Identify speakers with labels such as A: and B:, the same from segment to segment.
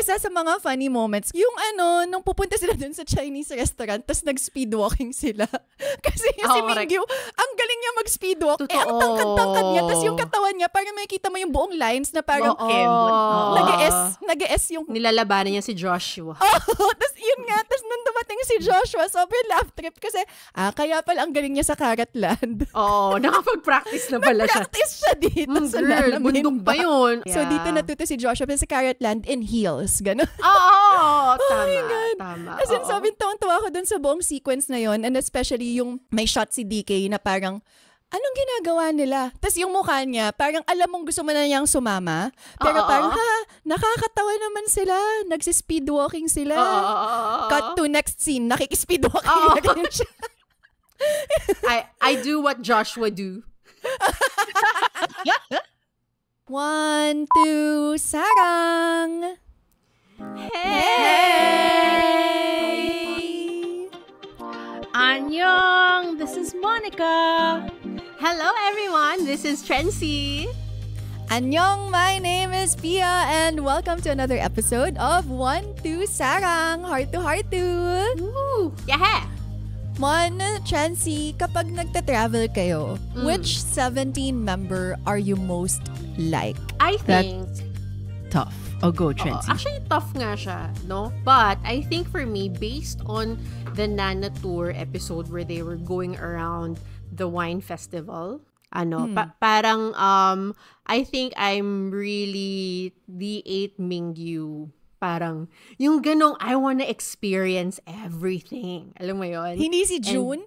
A: isa sa mga funny moments, yung nung pupunta sila dun sa Chinese restaurant, tas nag-speedwalking sila. Kasi si Mingyu, ang galing niya mag-speedwalk. Ang tangkad-tangkad niya, tas yung katawan niya, parang makikita mo yung buong lines na parang nag-S yung...
B: Nilalabanan niya si Joshua.
A: Tas yun nga, tas nung dumating si Joshua, sobrang laugh trip kasi, kaya pala ang galing niya sa Carrotland.
B: Nakapag-practice na pala siya.
A: Nag-practice siya dito sa
B: girl, bundok pa yun.
A: So, dito natuto si Joshua sa Carrotland in heels. Gano'n.
B: Tama.
A: As in, sabi, tuwa ko dun sa buong sequence na yon, and especially yung may shot si DK na parang, anong ginagawa nila? Tapos yung mukha niya, parang alam mong gusto mo na niyang sumama, pero parang, nakakatawa naman sila. Nagsispeedwalking sila. Cut to next scene, nakikispeedwalking na rin siya.
B: I do what Joshua do.
A: 1, 2, sarang!
C: Hey! Annyeong! This is Monica.
B: Hello everyone, this is Trency.
A: Annyeong, my name is Pia, and welcome to another episode of 1, 2, sarang! Heart to heart to!
B: Woo! Yeah!
A: Mon, Trency, kapag nagta-travel kayo, which 17 member are you most like?
B: I think...
C: Tough. Oh, go, Trency.
B: Actually, tough nga siya, no? But I think for me, based on the Nana Tour episode where they were going around the wine festival, parang, I think I'm really the 8 Mingyu. Parang, yung ganong, I wanna experience everything. Alam mo yun?
A: Hindi si June?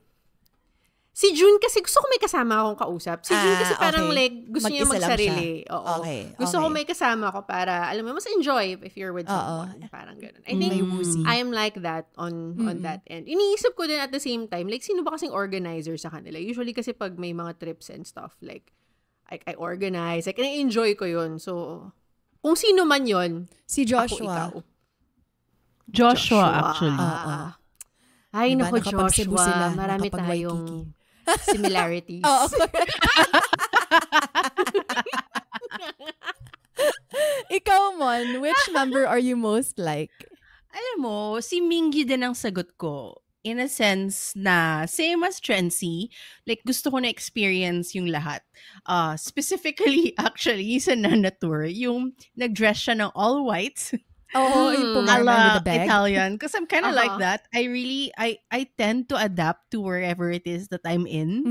B: Si June kasi gusto ko may kasama akong kausap. Si June kasi parang gusto niya magsarili. Oo. Gusto ko may kasama ko para, alam mo, mas enjoy if you're with someone. Parang ganun. I think I am like that on that end. Iniisip ko din at the same time, sino ba kasing organizer sa kanila? Usually kasi pag may mga trips and stuff, I organize. I-enjoy ko yun. So, kung sino man yon,
A: si Joshua.
C: Joshua, actually.
B: Ay, diba, naku, Joshua. Sila, marami tayong similarities.
A: Ikaw, Mon, which member are you most like?
C: Alam mo, si Mingyu din ang sagot ko. In a sense na same as Trency, gusto ko na experience yung lahat. Specifically, actually, sa Nana Tour, yung nag-dress siya ng all whites.
A: Yung pumarma with the bag.
C: Italian. Because I'm kind of like that. I tend to adapt to wherever it is that I'm in.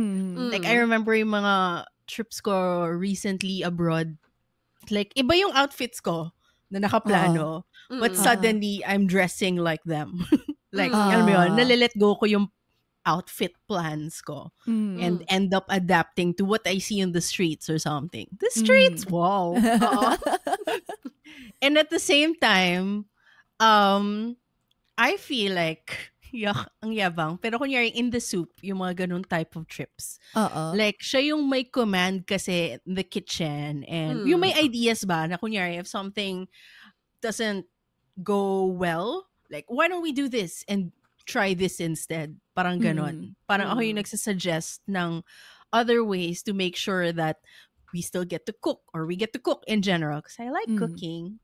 C: I remember yung mga trips ko recently abroad. Iba yung outfits ko na nakaplano. But suddenly, I'm dressing like them. Alam mo yun, nalilet go ko yung outfit plans ko and end up adapting to what I see in the streets or something. The streets, wow. And at the same time, I feel like, ang yabang, pero kunyari in the soup, yung mga ganun type of trips. Siya yung may command kasi in the kitchen and yung may ideas ba na kunyari if something doesn't go well, why don't we do this and try this instead? Parang ganon. Parang ako yung nagsasuggest ng other ways to make sure that we still get to cook or we get to cook in general because I like cooking.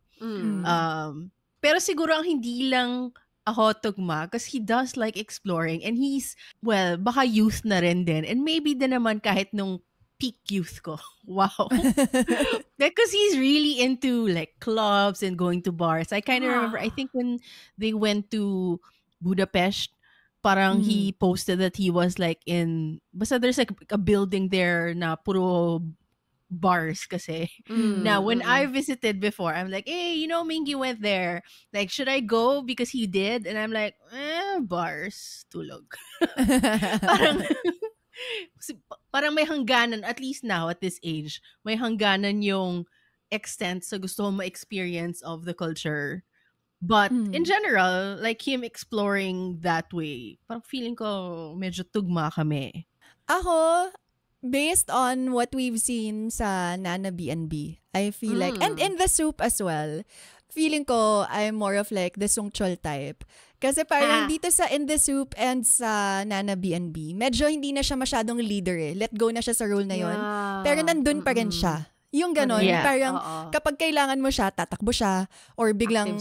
C: Pero siguro ang hindi lang ako tugma because he does like exploring and he's, baka youth na rin din and maybe din naman kahit nung peak youth ko. Wow. Because he's really into clubs and going to bars. I kind of remember, I think when they went to Budapest, parang he posted that he was basta there's a building there na puro bars kasi. Now, when I visited before, I'm like, hey, Mingyu went there. Should I go because he did? And I'm like, bars, tulog. Parang may hangganan, at least now at this age, may hangganan yung extent sa gusto mo ma-experience of the culture. But in general, him exploring that way, parang feeling ko medyo tugma kami.
A: Ako, based on what we've seen sa Nana B&B, I feel like, and in the soup as well, feeling ko I'm more of the Sungchol type. Kasi parang dito sa In the Soup and sa Nana B&B, medyo hindi na siya masyadong leader eh. Let go na siya sa role na yon. Pero nandun pa rin siya. Yung ganon, parang kapag kailangan mo siya, tatakbo siya, or biglang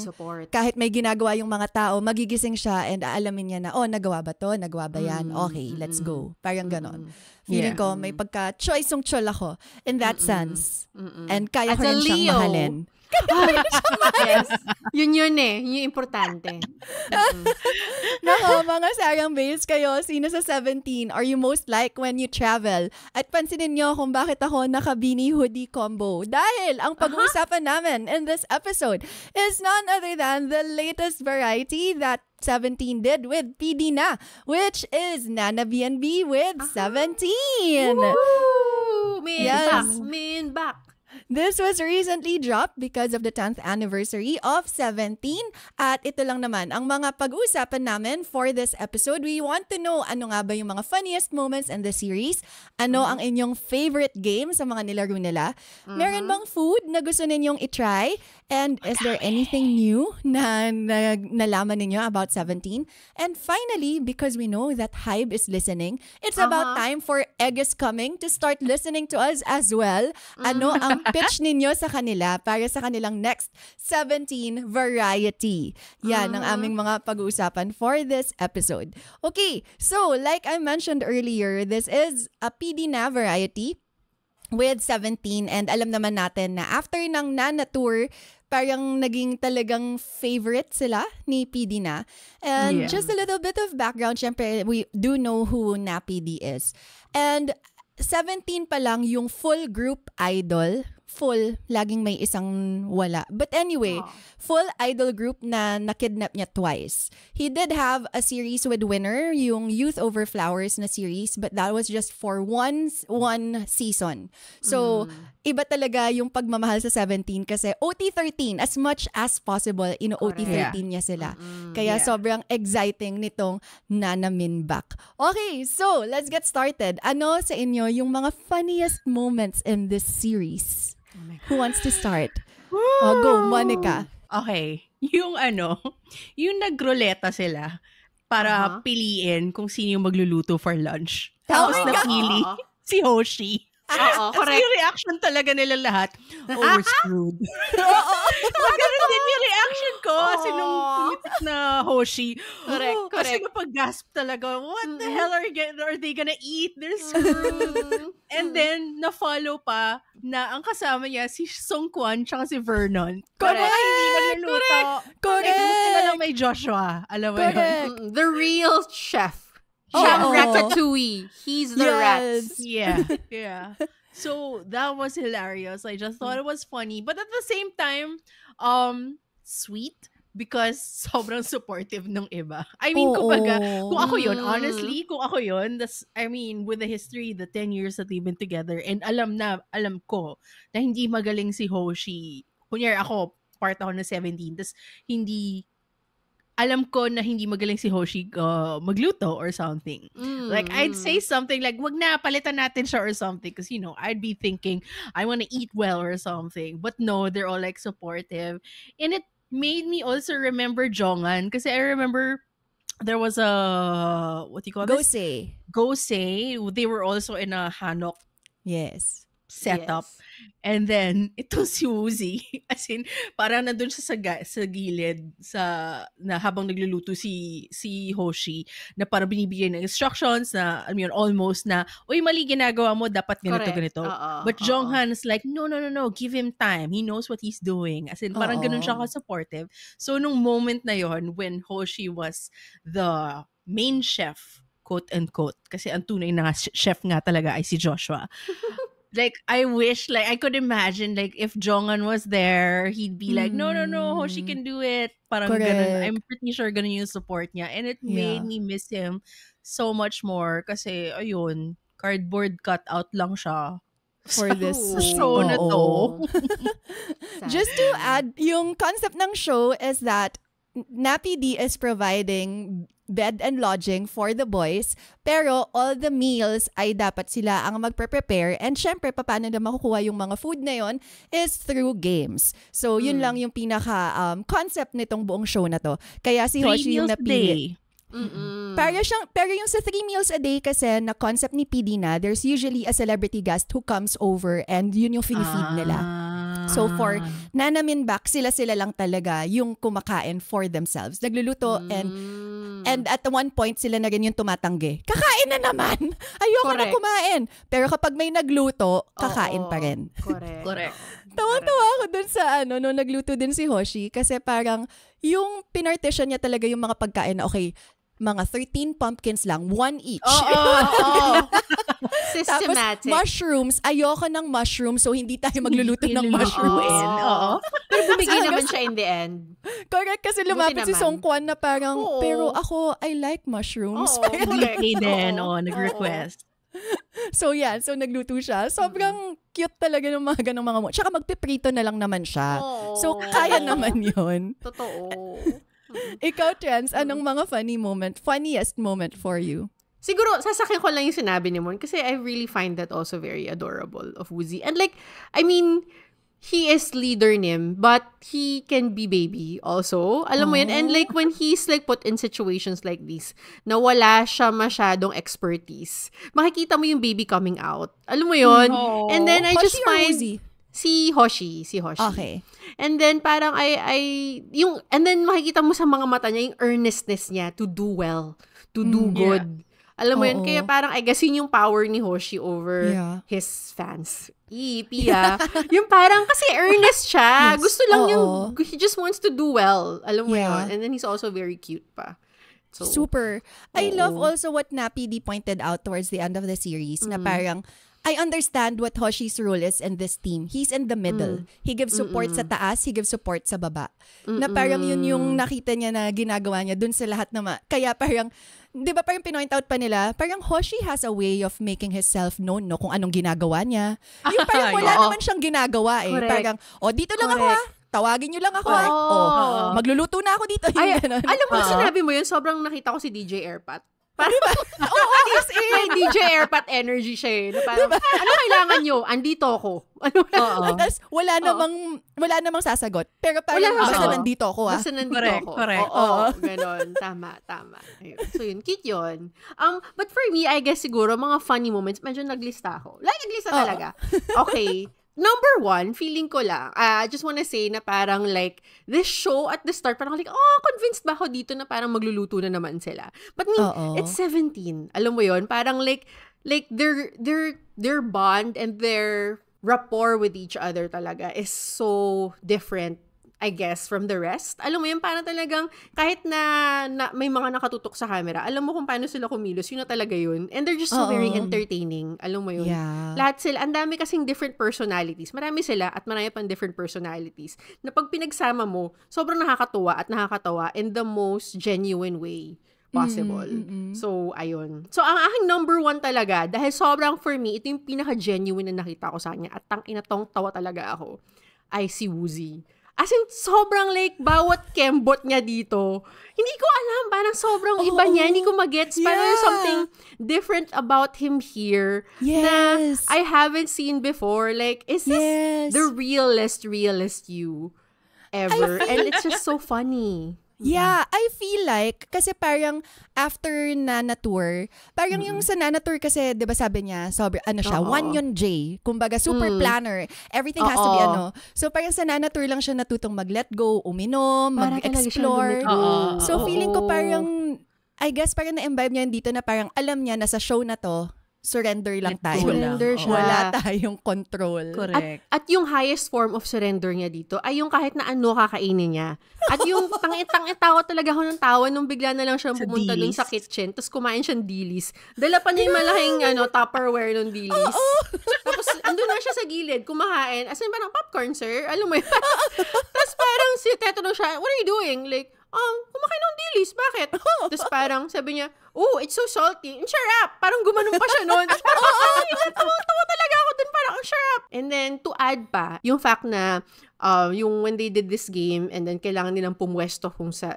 A: kahit may ginagawa yung mga tao, magigising siya and aalamin niya na, nagawa ba to? Nagawa ba yan? Okay, let's go. Parang ganon. Feeling ko, may pagka-choice yung chol ako in that sense. And kaya ko rin siyang mahalin.
B: Yes. Yun eh. Yun yung importante.
A: Nako, mga Sarang Babes, kayo, sino sa 17 are you most like when you travel? At pansinin nyo kung bakit ako naka-beanie hoodie combo. Dahil ang pag-uusapan namin in this episode is none other than the latest variety that 17 did with PD na, which is Nana BNB with 17.
B: Woo! Min back.
A: This was recently dropped because of the 10th anniversary of 17. At ito lang naman ang mga pag-uusapan namin for this episode. We want to know ano nga ba yung mga funniest moments in the series? Ano ang inyong favorite game sa mga nilaro nila? Meron bang food na gusto ninyong itry? And is there anything new na nalaman ninyo about 17? And finally, because we know that Hybe is listening, it's about time for Egg is Coming to start listening to us as well. Ano ang pitch ninyo sa kanila para sa kanilang next 17 variety? Yan ang aming mga pag-uusapan for this episode. Okay, so like I mentioned earlier, this is a PD na variety with 17, and alam naman natin na after ng Nana Tour, parang naging talagang favorite sila ni PD na. And just a little bit of background, syempre we do know who Na PD is. And 17 pa lang yung full group idol. Full, laging may isang wala. But anyway, full idol group na nakidnap niya twice. He did have a series with Winner, yung Youth Over Flowers na series, but that was just for one season. So, iba talaga yung pagmamahal sa 17 kasi OT13, as much as possible, OT13 niya sila. Kaya sobrang exciting nitong Nana Minbak. Okay, so let's get started. Ano sa inyo yung mga funniest moments in this series? Who wants to start? Go, Monica.
C: Okay. Yung nagruleta sila para piliin kung sino yung magluluto for lunch. Tapos napili si Hoshi.
B: Correct.
C: Yung reaction talaga nila lahat, we're screwed. Ganun din yung reaction ko. Kasi nung pumitik na Hoshi,
B: correct.
C: Kasi napag-gasp talaga, what the hell are they gonna eat? They're screwed. And then, na-follow pa na ang kasama niya si Songkwan tsaka si Vernon.
A: Correct!
C: Hindi magluluto.
A: Correct!
C: Buti na lang may Joshua. Alam mo yun?
B: The real chef. Ratatouille. He's the rats.
C: Yeah. So that was hilarious. I just thought it was funny, but at the same time, sweet because sobrang supportive ng iba. I mean, kumbaga, kung ako yun, honestly, with the history, the 10 years that they've been together, and alam ko na hindi magaling si Hoshi. Kunyari ako, part ako na 17, tas alam ko na hindi magaling si Hoshi magluto or something. Like, I'd say something like, wag na, palitan natin siya or something. Because, I'd be thinking, I want to eat well or something. But no, they're all like supportive. And it made me also remember Jongan. Kasi I remember there was a, what do you call this? Gosei. They were also in a hanok.
A: Yes.
C: Setup. Yes. And then, ito si Woozy. As in, parang nandun siya sa gilid na habang nagluluto si Hoshi na parang binibigay ng instructions na, almost na, uy, mali ginagawa mo, dapat ganito. But Jonghan is like, no, give him time. He knows what he's doing. As in, parang ganun siya ka-supportive. So, nung moment na yon when Hoshi was the main chef, quote-unquote, kasi ang tunay na chef nga talaga ay si Joshua. Like, I wish, I could imagine, if Jongan was there, he'd be like, no, Hoshi can do it. Parang ganun. I'm pretty sure ganun yung support niya. And it made me miss him so much more. Kasi, ayun, cardboard cutout lang siya.
A: For this
C: show na to.
A: Just to add, yung concept ng show is that NaPD is providing bed and lodging for the boys, pero all the meals ay dapat sila ang magpre-prepare, and syempre paano na makukuha yung mga food na yon is through games. So yun lang yung pinaka concept nitong buong show na to. Kaya si Hoshi yung napili. Pero yung sa 3 meals a day kasi na concept ni PD na, there's usually a celebrity guest who comes over and yun yung feed nila. So for Nana Minbak, sila lang talaga yung kumakain for themselves. Nagluluto and at one point sila na rin yung tumatanggi. Kakain na naman! Ayoko na kumain. Pero kapag may nagluto, kakain pa rin.
B: Correct.
A: Tawa-tawa ako dun sa nung nagluto din si Hoshi kasi parang yung pinartition niya talaga yung mga pagkain na okay, mga 13 pumpkins lang, 1 each.
B: Systematic.
A: Tapos mushrooms, ayoko ng mushrooms so hindi tayo magluluto ng mushrooms.
B: Pero bumigay naman siya in the end.
A: Correct, kasi lumapit si Song Kwan na parang, pero ako, I like mushrooms.
C: Hindi din, nag-request.
A: So nagluto siya. Sobrang cute talaga ng mga ganong mga mo. Tsaka magpiprito na lang naman siya. So kaya naman yun.
B: Totoo.
A: Ikaw, Trans, anong mga funniest moment for you?
B: Siguro, sasakyan ko lang yung sinabi ni Mon kasi I really find that also very adorable of Woozi. And like, I mean, he is leader Nim, but he can be baby also. Alam mo yun? And like, when he's like put in situations like this, na wala siya masyadong expertise, makikita mo yung baby coming out. Alam mo yun? And then I
A: Hoshi
B: just find... Si Hoshi.
A: Okay.
B: And then parang and then makikita mo sa mga mata niya yung earnestness niya to do well, to do good. Alam mo yun, kaya parang I guess yun yung power ni Hoshi over his fans. Pia. Yung parang kasi earnest siya. Gusto lang he just wants to do well. Alam mo yun. And then he's also very cute pa. So,
A: super. I love also what Nappy D pointed out towards the end of the series na parang I understand what Hoshi's role is in this team. He's in the middle. He gives support sa taas, he gives support sa baba. Na parang yun yung nakita niya na ginagawa niya dun sa lahat na kaya parang, di ba parang pinoint out pa nila, parang Hoshi has a way of making himself known, no, kung anong ginagawa niya. Yung parang wala naman siyang ginagawa eh.
B: Correct.
A: Parang, dito lang ako tawagin nyo lang ako magluluto na ako dito.
B: Alam mo, sinabi mo yun, sobrang nakita ko si DJ Airpat. Parang, may DJ Airpat energy siya eh. Parang, ano kailangan nyo? Andito ako.
A: Tapos, wala namang sasagot. Pero parang, basta nandito ako.
B: Basta nandito ako.
C: Correct.
B: Ganon. Tama. Ayun. So, yun. Cute yun. But for me, I guess siguro, mga funny moments, medyo naglista ako. Naglista talaga. Okay. Number 1, feeling ko lang, I just wanna say na parang like, this show at the start, parang like, convinced ba ako dito na parang magluluto na naman sila? But it's 17. Alam mo yon, parang like their bond and their rapport with each other talaga is so different, I guess, from the rest. Alam mo yun, parang talagang kahit na may mga nakatutok sa camera, alam mo kung paano sila kumilos, yun na talaga yun. And they're just so very entertaining. Alam mo yun.
A: Yeah.
B: Lahat sila, ang dami kasing different personalities. Marami sila at marami pang different personalities na pag pinagsama mo, sobrang nakakatawa in the most genuine way possible. So, ayun. So, ang aking number 1 talaga, dahil sobrang for me, ito yung pinaka-genuine na nakita ko sa kanya at inatong tawa talaga ako, ay si Woozi. As in, sobrang like, bawat kembot niya dito, hindi ko alam, parang sobrang iba niya, hindi ko magets, parang there's something different about him here na I haven't seen before. Like, is this the realest you ever? And it's just so funny.
A: Yeah, I feel like, kasi parang after Nana Tour, parang yung sa Nana Tour kasi, di ba sabi niya, siya, Wanyon J, kumbaga super planner, everything has to be So parang sa Nana Tour lang siya natutong mag-let go, uminom, mag-explore. So feeling ko parang, I guess parang na-imbibe niya dito na parang alam niya na sa show na to, surrender lang tayo.
B: Surrender siya.
A: Wala tayong control.
C: Correct.
B: At yung highest form of surrender niya dito ay yung kahit na ano kakainin niya. At yung tawa talaga ako ng tawa nung bigla na lang siyang pumunta dun sa kitchen tapos kumain siyang dilis. Dala pa niya yung malaking Tupperware ng dilis. Tapos andun na siya sa gilid kumakain. As in parang popcorn, sir. Alam mo yun. Tapos parang tatanong siya, what are you doing? Like, kumakain ng dilis. Bakit? Tapos parang sabi niya, it's so salty. Ang sarap. Parang gumanon pa siya noon. Tawa talaga ako dun. Parang ang sarap. And then, to add pa, yung fact na, yung when they did this game, and then kailangan nilang pumwesto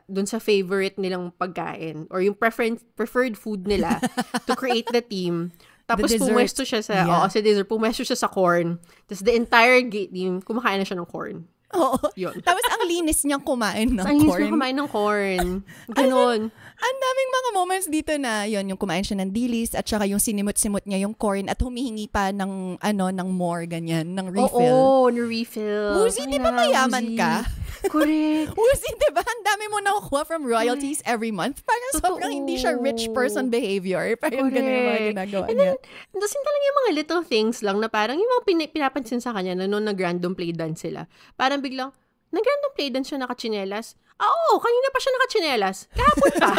B: dun sa favorite nilang pagkain, or yung preferred food nila to create the team. Tapos pumwesto siya sa dessert. Pumwesto siya sa corn. Tapos the entire game, kumakain na siya ng corn.
A: Oo. Tapos ang linis niyang kumain ng corn.
B: Ang linis niyang kumain ng corn. Ganon.
A: Ang daming mga moments dito na yung kumain siya ng dilis at saka yung sinimot-simot niya yung corn at humihingi pa ng more ganyan, ng refill.
B: Oo, ng refill.
A: Woozy, di ba mayaman ka?
B: Correct.
A: Woozy, di ba? Ang dami mo nakukuha from royalties every month. Parang sobrang hindi siya rich person behavior. Parang ganun yung mga ginagawa niya.
B: Tapos talaga yung mga little things lang na parang yung mga pinapansin sa kanya na noon nag-random play dance sila. Parang biglang, nag-random play dance siya nakachinelas. Oo, kanina pa siya nakachinelas. Kahapon pa.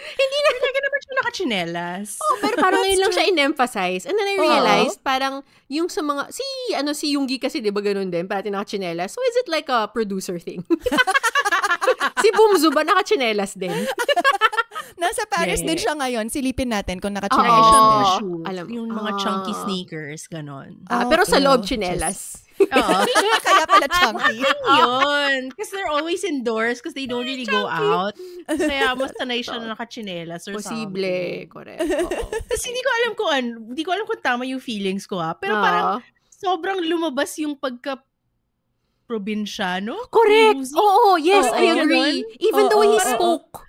C: Hindi na naman siya nakachinelas.
B: Oh, pero parang ngayon lang siya in-emphasize. And then I realized, parang yung sa mga, si Yoongi kasi diba ganun din, parati nakachinelas. So is it like a producer thing? Si Bumzu ba nakachinelas din?
A: Nasa Paris din siya ngayon. Silipin natin kung nakachinelas
C: siya.
B: Alam,
C: yung mga chunky sneakers, ganon.
B: Pero sa loob, chinelas.
A: Kaya pala chunky.
C: Yun. Because they're always indoors because they don't really go out. Kaya mas sanay siya na nakachinelas or
B: Posible.
C: Something.
B: Correct.
C: Kasi hindi ko alam kung tama yung feelings ko Pero parang sobrang lumabas yung probinsyano.
B: Correct. Oo, yes, I agree. Even though he spoke.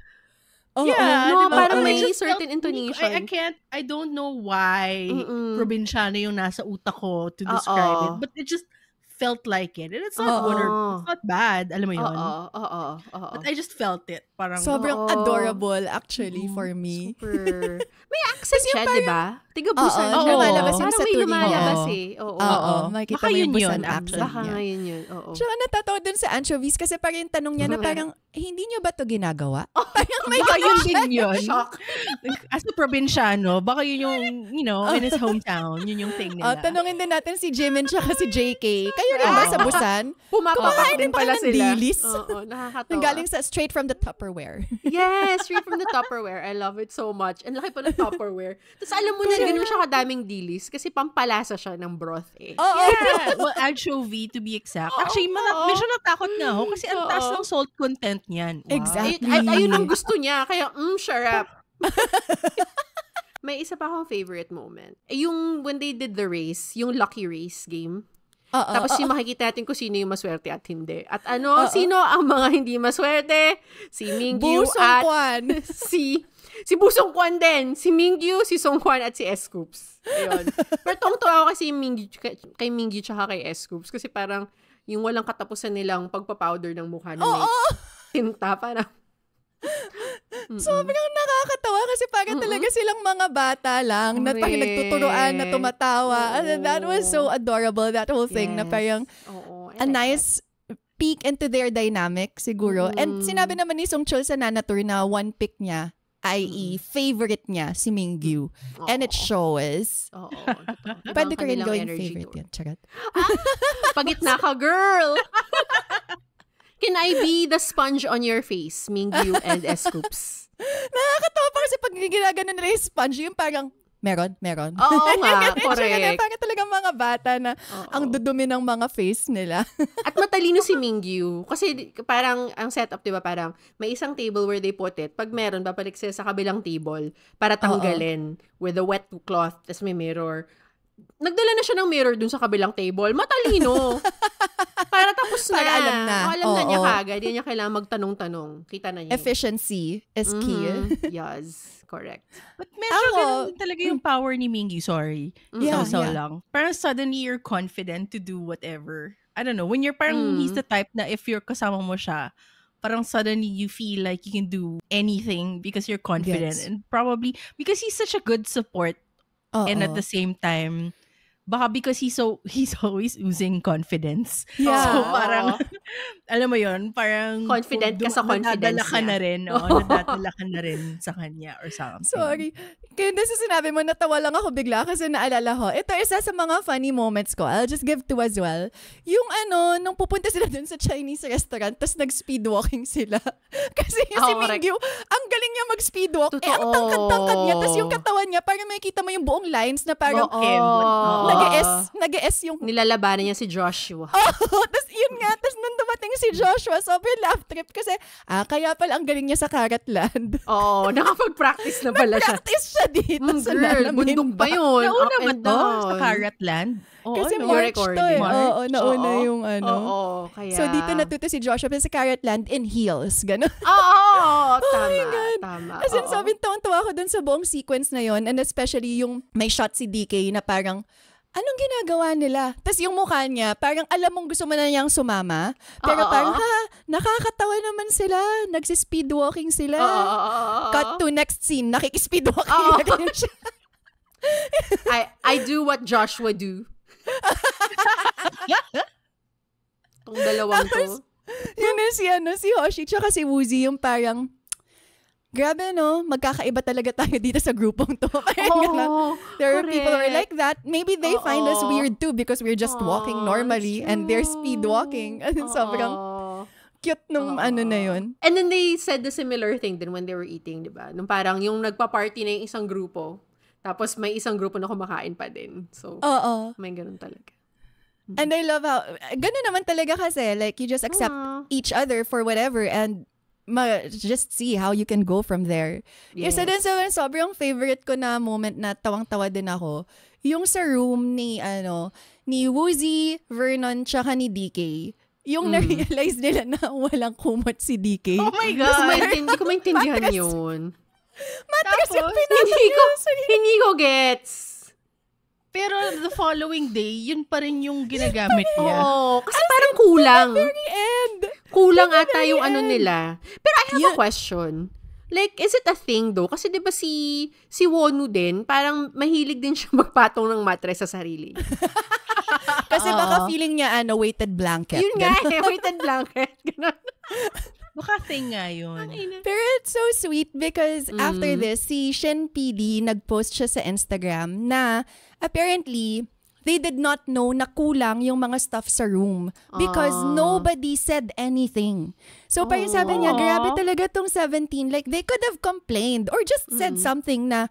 B: Parang may certain intonation.
C: I don't know why probinsyano yung nasa utak ko to describe it. But it just felt like it. And it's not it's not bad. Alam mo yun? But I just felt it. Parang,
A: sobrang adorable actually for me.
B: Super. May accent siya, di ba? Tiga-Busan.
A: Lumalabas yung
B: parang
A: sa
B: may
A: tuloy
B: lumalabas
A: niya.
B: Oo.
A: Makikita
C: baka
A: mo yung
C: yun
A: Busan
C: yun,
A: accent
B: Baka
A: niya.
B: ngayon yun.
A: Tsaka natatawa dun sa anchovies kasi parang yung tanong niya na parang, hindi niyo ba to ginagawa?
C: Parang may yun din yun. As a probinsyano, baka yun yung, in his hometown, yun yung thing nila.
A: Tanungin din natin si Jimin tsaka si JK. Kayo rin ba sa Busan?
B: Pumapapak din pala sila.
A: Dilis.
B: Oo, nakakatawa.
A: Nanggaling straight from the Tupperware.
B: Yes, straight from the Tupperware. I love it so much. And laki pa ng Tupperware. Tapos alam mo na gano'n siya kadaming dilis kasi pampalasa siya ng broth eh.
C: Yeah. Well, anchovy to be exact. Actually, medyo natakot nga ako kasi ang taas ng salt content niyan. Wow.
A: Exactly.
B: Ayun ang gusto niya. Kaya, sharap. May isa pa akong favorite moment. Yung when they did the race, yung lucky race game. Tapos yung makikita natin kung sino yung maswerte at hindi. At sino ang mga hindi maswerte? Si Mingyu at si Busong Kwan din. Si Mingyu, si Song Kwan at si S-Scoops. Ayun. Pero tungtuwa ako kasi kay Mingyu tsaka kay S-Scoops kasi parang yung walang katapusan nilang pagpa-powder ng mukha na may tinta. Parang
A: sobrang nakakatawa kasi parang talaga silang mga bata lang na parang nagtuturoan na tumatawa. And that was so adorable, that whole thing na parang a nice peek into their dynamic siguro. And sinabi naman ni Song Chul sa Nana Tour na one pick niya, i.e. favorite niya, si Mingyu. And it shows. Pwede ko rin gawin favorite yan. Charot.
B: Pagitna ka, girl! Can I be the sponge on your face, Mingyu and S-Scoops?
A: Nakakatawa pa kasi pag ginagano nila yung sponge, yung parang, meron.
B: Oo nga, correct.
A: Parang talagang mga bata na ang dudumi ng mga face nila.
B: At matalino si Mingyu. Kasi parang ang setup, di ba, parang may isang table where they put it. Pag meron, babalik sila sa kabilang table para tanggalin with a wet cloth, tas may mirror. Nagdala na siya ng mirror dun sa kabilang table. Matalino. Para tapos na.
A: Para alam na.
B: Alam na niya kagad. Hindi niya kailangan magtanong-tanong. Kita na niya.
A: Efficiency is key.
B: Yes. Correct.
C: But medyo ganun talaga yung power ni Mingyu. Sorry. So lang. Parang suddenly you're confident to do whatever. I don't know. When you're parang he's the type na if you're kasama mo siya, parang suddenly you feel like you can do anything because you're confident. Yes. And probably because he's such a good support. And at the same time, baka because he's always oozing confidence.
A: Yeah.
C: So parang, alam mo yun, parang
B: confident ka sa confidence
C: niya. Nadadala ka na rin sa kanya or something.
A: Sorry. Kaya sa sinabi mo, natawa lang ako bigla kasi naalala ko. Ito isa sa mga funny moments ko. I'll just give two as well. Yung nung pupunta sila dun sa Chinese restaurant, tapos nag-speedwalking sila. Kasi si Mingyu, ang galing niya mag-speedwalk.
B: Totoo.
A: Ang tangkad-tangkad niya, tapos yung katawan niya, parang makikita mo yung buong lines na parang nag-e-S yung...
B: Nilalabanan niya si Joshua.
A: Tapos yun nga, tapos nung nung dumating si Joshua, sobrang laugh trip kasi, kaya pala ang galing niya sa Carrotland.
B: Oo, nakapag-practice na pala siya.
A: Nag-practice siya dito sa Lalamin.
B: Bundok pa yun.
C: Nauna ba to sa Carrotland?
A: Kasi March to eh. Oo, nauna yung ano.
B: Oo, kaya.
A: So dito natuto si Joshua sa Carrotland in heels. Gano'n.
B: Oo, tama.
A: As in, sabi, tuwa ko dun sa buong sequence na yon, and especially yung may shot si DK na parang, anong ginagawa nila? Tapos yung mukha niya, parang alam mong gusto mo na niyang sumama. Pero parang, nakakatawa naman sila. Nagsi-speedwalking sila. Cut to next scene, nakikispeedwalking na rin siya.
B: I do what Joshua do. Itong dalawang to.
A: Yun si Hoshi tsaka si Woozie yung parang, grabe no, magkakaiba talaga tayo dito sa grupong to. There are people who are like that. Maybe they find us weird too because we're just walking normally and they're speed walking. Sobrang cute nung ano na yun.
B: And then they said the similar thing din when they were eating, di ba? Nung parang yung nagpa-party na yung isang grupo, tapos may isang grupo na kumakain pa din. So, may ganun talaga.
A: And I love how, ganun naman talaga kasi, like, you just accept each other for whatever and just see how you can go from there. Yes. Isa din sa sobrang favorite ko na moment na tawang-tawa din ako, yung sa room ni Woozie, Vernon, tsaka ni DK. Yung na-realize nila na walang kumot si DK.
B: Oh my God! Hindi ko maintindihan yun.
A: Matras yung pinapayos.
B: Hindi ko gets.
C: Pero the following day, yun pa rin yung ginagamit niya.
B: Oo. Kasi parang kulang.
A: Very end.
B: Kulang ata yung ano nila. Pero I have a question. Like, is it a thing though? Kasi diba si Wonu din, parang mahilig din siya magpatong ng mattress sa sarili.
A: Kasi baka feeling niya, weighted blanket.
B: Yun nga weighted blanket. Ganun.
C: Baka thing nga yun.
A: Pero it's so sweet because after this, si Shen PD nag-post siya sa Instagram na apparently, they did not know na kulang yung mga stuff sa room because nobody said anything. So parang sabi niya, grabe talaga tong 17. Like, they could have complained or just said something na,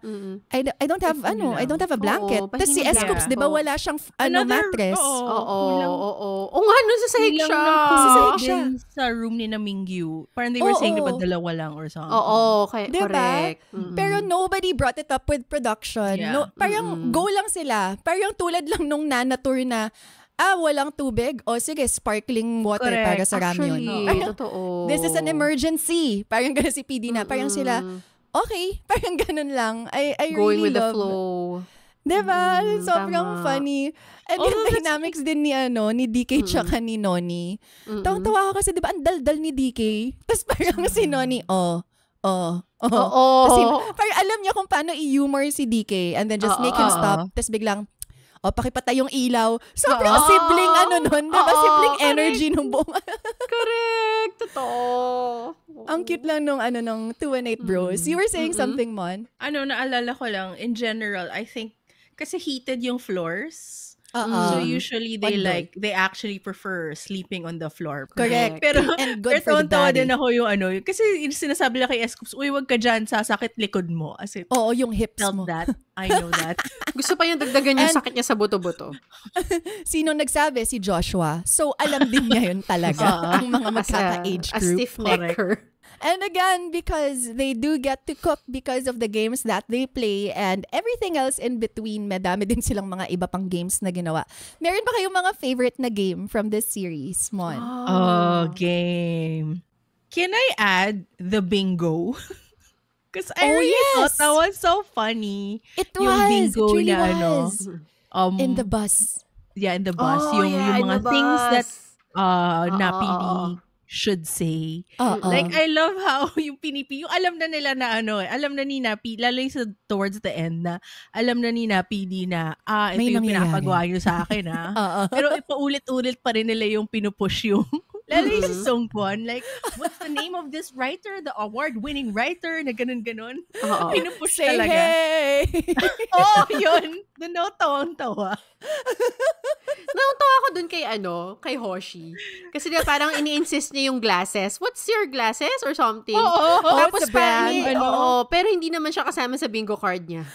A: I don't have a blanket. Tapos si S-Coops, di ba wala siyang mattress?
B: Oo nga, sa sahig siya.
C: Sa room ni na Mingyu. Parang they were saying, di ba, dalawa lang or something.
B: Oo,
A: diba?
B: Correct.
A: Pero nobody brought it up with production.
C: Yeah.
A: Parang go lang sila. Parang tulad lang nung Nana Tour na, walang tubig. O sige, sparkling water para sa ramyun.
B: Totoo.
A: This is an emergency. Parang gano'n si PD na. Parang sila, okay. Parang gano'n lang. I
B: Going
A: really
B: with
A: love.
B: the flow.
A: Diba? Sobrang funny. And yung dynamics din ni DK tsaka ni Noni. Tawang-tawa ako kasi diba ang daldal ni DK. Tapos parang si Noni, Kasi, parang alam niya kung paano i-humor si DK and then just make him stop. Tapos biglang, pakipatay yung ilaw. Sobrang sibling nun. Diba? Sibling energy nung buong.
B: Correct. Totoo.
A: Ang cute lang nung 218 Bros. You were saying something, Mon?
C: Naalala ko lang, in general, I think, kasi heated yung floors. So usually they actually prefer sleeping on the floor.
A: Correct.
C: Pero
A: and good for the body.
C: din ako yung kasi sinasabi lang kay S-Coops, uy, wag ka dyan, sasakit likod mo. As it,
A: yung hips
C: felt
A: mo.
C: That. I know that.
B: Gusto pa yung dagdagan yung sakit niya sa buto-buto.
A: Sino nagsabi? Si Joshua. So alam din niya yun talaga. Ang mga magkaka-age group.
B: A stiff necker.
A: And again, because they do get to cook because of the games that they play and everything else in between, madami din silang mga iba pang games na ginawa. Meron ba kayong mga favorite na game from this series, Mon?
C: Game. Can I add the bingo? Because I really thought that was so funny.
A: It was. It really was. In the bus.
C: Yeah, in the bus. Yung mga things that napili should say. Like, I love how yung pinipi, yung alam na nila na alam na ni Napi, lalo yung towards the end na, alam na ni Napi na, ito yung pinapagawa nyo sa akin, Pero ipaulit-ulit pa rin nila yung pinupush yung, lalo yung si Songkwon, like, what's the name of this writer? The award-winning writer na ganun-ganun. Pinupush talaga.
A: Hey!
C: Yun. Doon ako tawang-tawa.
B: Nawang-tawa ako dun kay Hoshi. Kasi diba, parang ini-insist niya yung glasses. What's your glasses? Or something. Tapos parang, pero hindi naman siya kasama sa bingo card niya.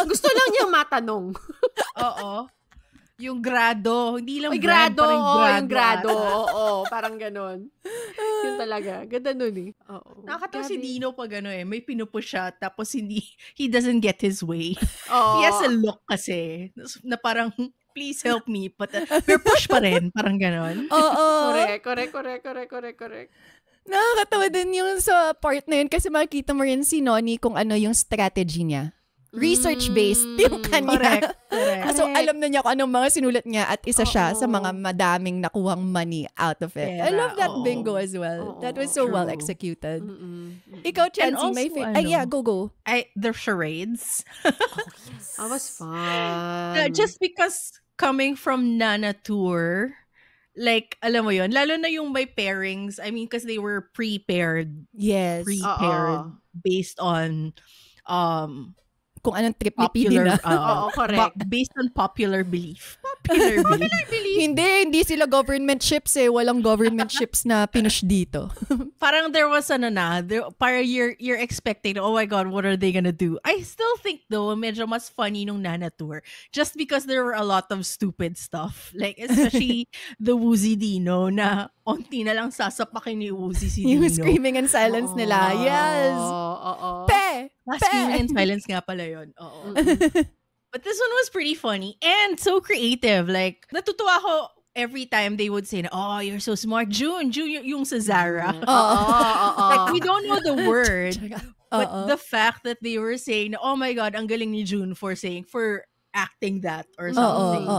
B: Gusto lang niyang matanong.
C: Yung grado. Hindi lang
B: grado.
C: Yung
B: grado. Oo, parang ganon. Yun talaga. Ganda nun eh. Oo.
C: Nakakatawa si Dino pag may pinupush siya, tapos he doesn't get his way.
B: Oo.
C: He has a look kasi, na parang, please help me, but push pa rin. Parang ganon.
A: Oo.
B: Correct.
A: Nakakatawa din yung sa part na yun kasi makikita mo rin si Noni kung ano yung strategy niya. Research-based yung kanya.
C: Correct.
A: So, alam na niya kung anong mga sinulat niya at isa siya sa mga madaming nakuhang money out of it. I love that bingo as well. That was so well executed. Ikaw, Chancy, my favorite. Go.
C: The charades.
B: Yes. That was fun.
C: Just because coming from Nana Tour, like, alam mo yun, lalo na yung may pairings, I mean, because they were prepared.
A: Yes.
C: Prepared based on
A: kung anong trip ni PD na.
B: Correct.
C: Based on popular belief.
A: Hindi sila government ships eh. Walang government ships na pinush dito.
C: Parang there was parang you're expecting, oh my God, what are they gonna do? I still think though, medyo mas funny nung Nana Tour. Just because there were a lot of stupid stuff. Like, especially the Woozy Dino na onti na lang sasapakin ni Woozy si Dino.
A: Yung screaming in silence nila. Yes.
C: Screaming in silence nga pala yun. Oo. But this one was pretty funny and so creative. Like, natutuwa ako every time they would say, oh, you're so smart. June yung sa Zara. Like, we don't know the word. But the fact that they were saying, oh my God, ang galing ni June for acting that or something.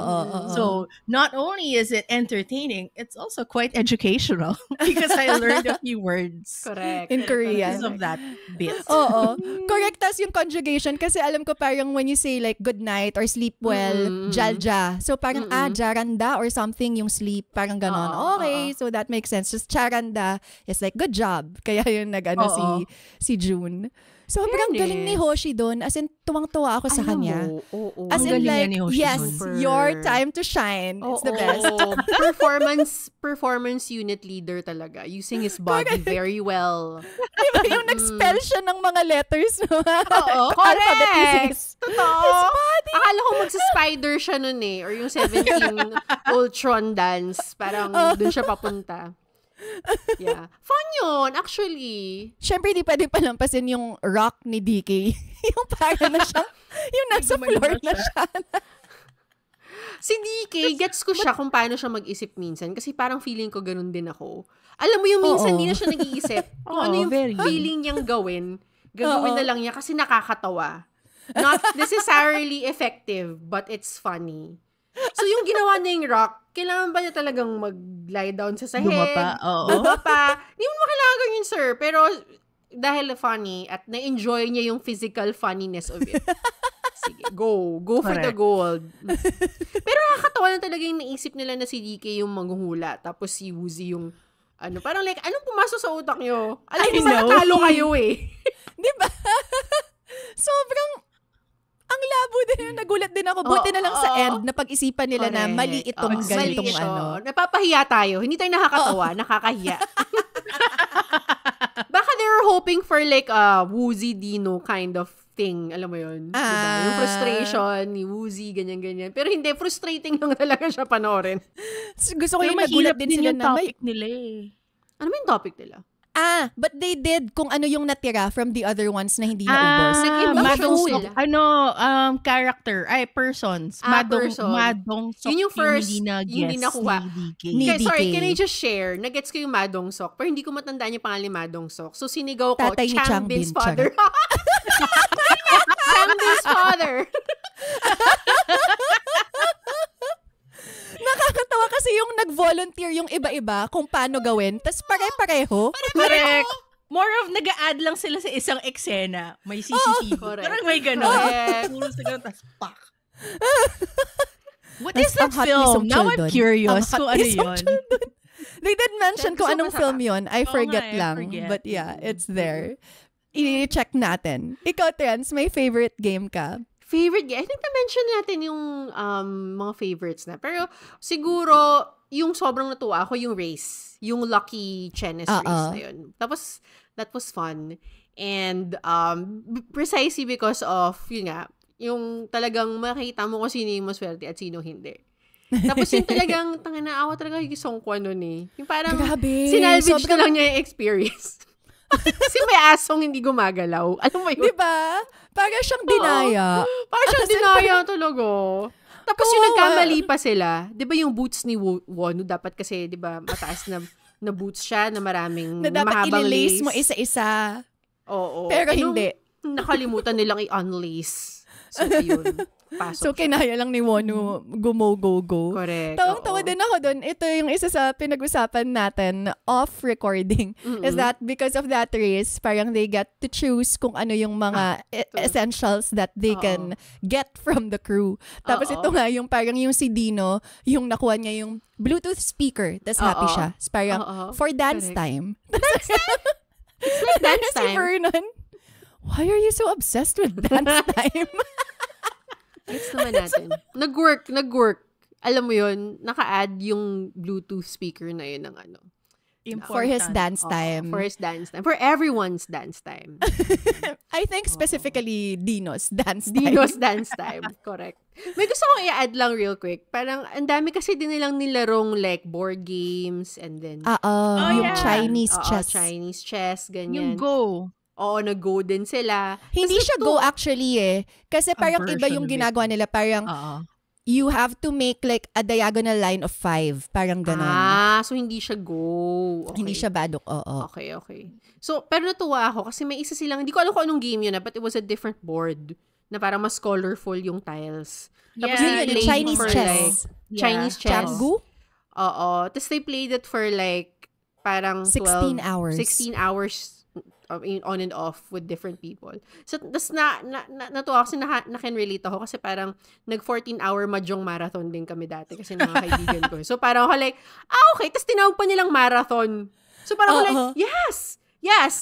C: So, not only is it entertaining, it's also quite educational because I learned a few words.
B: Correct.
A: In Korean.
C: Because of that bit.
A: Correct. Tas yung conjugation kasi alam ko parang when you say like good night or sleep well, jalja. So parang jaranda or something yung sleep. Parang ganon. Okay, so that makes sense. Just charanda is like good job. Kaya yung si June. Sobrang galing ni Hoshi doon. As in, tuwang-tuwa ako sa kanya. As in like, yes, your time to shine. It's the best.
B: Performance unit leader talaga. Using his body very well.
A: Diba yung nag-spell siya ng mga letters.
B: Correct. Totoo. Akala ko magsa-spider siya nun eh. Or yung 17 Ultron dance. Parang dun siya papunta. Yeah. Fun yun, actually.
A: Siyempre, di pwede palampasin yung rock ni DK. Yung para na siya, yung nasa floor na siya.
B: Si DK, gets ko siya kung paano siya mag-isip minsan. Kasi parang feeling ko ganun din ako. Alam mo yung minsan, hindi na siya nag-iisip. Kung ano yung feeling niyang gawin na lang niya kasi nakakatawa. Not necessarily effective, but it's funny. So, yung ginawa niya yung rock, kailangan ba niya talagang mag-lie down sa sahig? Dumapa. Hindi mo kailangan ganyan, sir. Pero, dahil funny at na-enjoy niya yung physical funniness of it. Sige, go for the gold. Pero nakakatawa na talaga yung naisip nila na si DK yung manghuhula. Tapos si Woozy yung, parang like, anong pumasok sa utak niyo? Alam mo, natalo kayo eh.
A: Diba? Sobrang, ang labo din, nagulat din ako. Buti na lang sa end, napag-isipan nila na mali itong ganitong
B: Napapahiya tayo. Hindi tayo nakakatawa, nakakahiya. Baka they were hoping for like a Woozy Dino kind of thing. Alam mo yun? Diba? Yung frustration ni Woozy, ganyan-ganyan. Pero hindi, frustrating lang talaga siya panoorin.
A: Gusto ko yung nagulat din sila na
C: topic nila eh.
B: Ano yung topic nila?
A: But they did kung ano yung natira from the other ones na hindi naubos.
C: Character. Persons. Madong Sok.
B: Yun yung first,
C: hindi
B: nakuha.
A: Ni DK.
B: Sorry, can I just share? Nagets ko yung Madong Sok, pero hindi ko matandaan yung pangalan ni Madong Sok. So, sinigaw ko, Changbin's father. Changbin's father.
A: Nakakatawa kasi yung nag-volunteer yung iba-iba kung paano gawin, tas pare-pareho.
C: Correct. More of nag-a-add lang sila sa isang eksena. May CCTV. Parang may gano'n. Puro sa gano'n, tas pak. What is that film? Now I'm curious kung ano yun.
A: They did mention kung anong film yun. I forget lang. But yeah, it's there. I-check natin. Ikaw, Trans, may favorite game ka?
B: Favorite game? I think na-mention natin yung mga favorites na. Pero siguro, yung sobrang natuwa ako, yung race. Yung Lucky Chenes race na yun. Tapos, that was fun. And precisely because of, yun nga, yung talagang makita mo kung sino yung maswerte at sino hindi. Tapos yung talagang, naawa talaga yung Song Kwan nun eh. Yung parang,
A: grabe.
B: sinalvage na lang niya yung experience. Kasi may asong hindi gumagalaw. Alam mo yun?
A: Diba? Parang siyang dinaya.
B: Parang siyang dinaya talaga. Tapos yung nagkamali pa sila, di ba yung boots ni Wonu, dapat kasi, di ba, mataas na boots siya, na maraming
A: na dapat
B: mahabang lace.
A: mo isa-isa.
B: Oo.
A: Pero hindi.
B: Nakalimutan nilang i-unlace. So, ayun.
A: So, kinaya lang ni Wonu go.
B: Correct.
A: Tawang-tawa din ako doon. Ito yung isa sa pinag-usapan natin off-recording. Is that because of that race, parang they get to choose kung ano yung mga essentials that they can get from the crew. Tapos ito nga, yung parang yung si Dino, yung nakuha niya yung Bluetooth speaker. Tapos happy siya. So, parang for dance time.
B: Dance time? It's like dance time.
A: Si Vernon, why are you so obsessed with dance time?
B: It's naman natin. Nag-work. Alam mo yun, naka-add yung Bluetooth speaker na yun ng ano.
A: For his dance time.
B: For his dance time. For everyone's dance time.
A: I think specifically Dino's dance time.
B: Dino's dance time. Correct. May gusto kong i-add lang real quick. Parang, ang dami kasi din nilang nilarong like board games and then...
A: yung Chinese chess.
B: Chinese chess, ganyan.
C: Yung Go.
B: Oo, nag-go din sila.
A: Hindi siya Go actually eh. Kasi parang iba yung ginagawa nila. Parang you have to make like a diagonal line of 5. Parang ganon.
B: So hindi siya Go. Okay.
A: Hindi siya badok,
B: Okay. So, pero natuwa ako kasi may isa silang, hindi ko alam kung anong game yun but it was a different board na parang mas colorful yung tiles. Tapos
A: yun, Chinese chess.
B: Chinese chess.
A: Changu?
B: Oo. Tapos they played it for like parang
A: 16 hours.
B: 16 hours on and off with different people. So, tas natuwa kasi na-can-relate ako kasi parang nag-14-hour mahjong marathon din kami dati kasi mga kaibigan ko. So, parang ako like, okay. Tas tinawag pa nilang marathon. So, parang ako like, yes.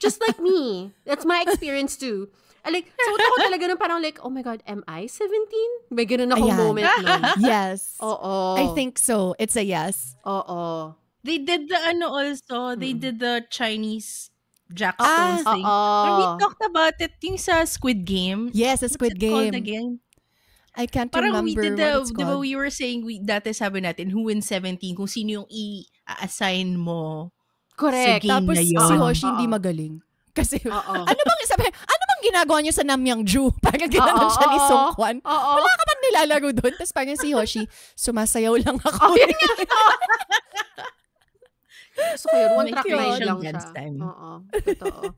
B: Just like me. That's my experience too. Like, so ako talaga nun parang like, oh my God, am I 17? May ganun akong moment nun.
A: Yes.
B: Oo.
A: I think so. It's a yes.
B: Oo.
C: They did the they did the Chinese jackstones thing. When we talked about it, yung sa Squid Game.
A: Yes, a Squid Game.
C: Again?
A: I can't
C: remember
A: what it's called.
C: Diba we were saying, dati sabi natin, who wins 17, kung sino yung i-assign mo sa game
A: tapos
C: na yun.
A: Si Hoshi hindi magaling. Kasi, ano bang ginagawa niyo sa Namyangju? Parang ginanon siya ni Song Kwan. Wala ka bang nilalaro doon? Tapos parang si Hoshi, sumasayaw lang ako.
B: So, yun, one track mind lang siya. Totoo.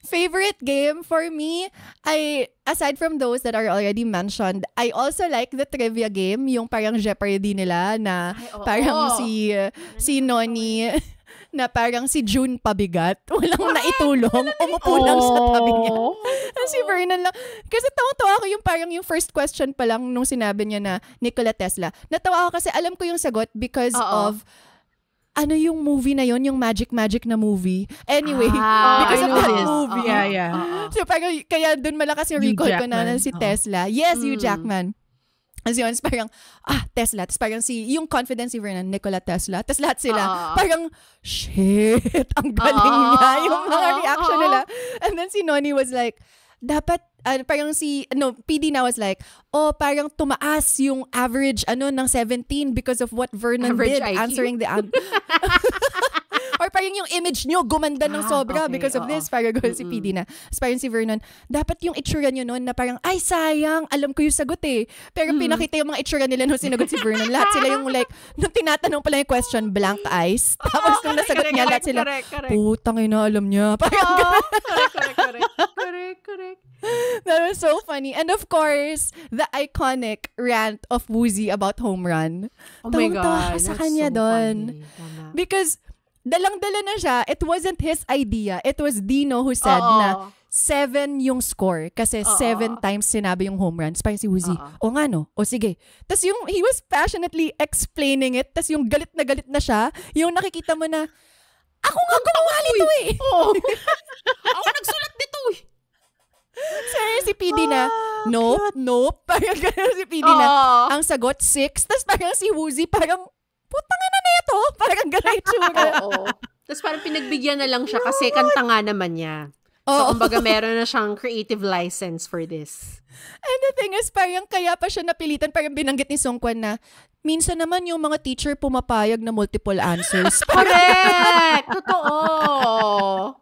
A: Favorite game for me, aside from those that are already mentioned, I also like the trivia game, yung parang Jeopardy nila na parang si Noni na parang si June pabigat. Walang naitulong. Umupo lang sa tabi niya. Si Vernon lang. Kasi tawa-tawa ako yung parang yung first question pa lang nung sinabi niya na Nikola Tesla. Natawa ako kasi alam ko yung sagot because of ano yung movie na yon, yung Magic na movie. Anyway, because of that movie.
C: Yeah.
A: So parang kaya dun malakas yung recall ko na si Tesla. Yes, Hugh Jackman. As yun, parang, Tesla. Tapos parang yung confidence si Vernon, Nikola Tesla. Tapos lahat sila, parang, shit, ang galing niya. Yung mga reaction nila. And then si Noni was like, dapat, parang PD na was like, parang tumaas yung average, ng 17 because of what Vernon did
B: IQ.
A: answering the or parang yung image nyo gumanda ng sobra because of this. Parang si PD na. Parang si Vernon, dapat yung itsura nyo nun na parang, ay sayang, alam ko yung sagot eh. Pero pinakita yung mga itsura nila nung sinagot si Vernon. Lahat sila yung like, nung tinatanong pala yung question, blank eyes. Tapos nung nasagot niya, lahat sila, putang ina, alam niya. Parang
B: correct.
A: That was so funny. And of course, the iconic rant of Woozy about home run.
B: Oh my God.
A: Sa kanya
B: so
A: doon. Because dalang-dala na siya. It wasn't his idea. It was Dino who said na 7 yung score. Kasi 7 times sinabi yung home runs. Parang si Woozy, o nga no? O sige. Tapos yung, he was passionately explaining it. Tapos yung galit na siya. Yung nakikita mo na, ako nga gumawa nito eh.
B: Ako nagsulat nito eh.
A: Si PD na, nope. Parang gano'n si PD na, ang sagot 6. Tapos parang si Woozy, parang, putang ina na ito. Parang gano'n itsura.
B: Tapos parang pinagbigyan na lang siya kasi kanta nga naman niya. So, kumbaga, meron na siyang creative license for this.
A: And the thing is, parang kaya pa siya napilitan, parang binanggit ni Songkwan na, minsan naman yung mga teacher pumapayag na multiple answers.
B: Correct! Totoo!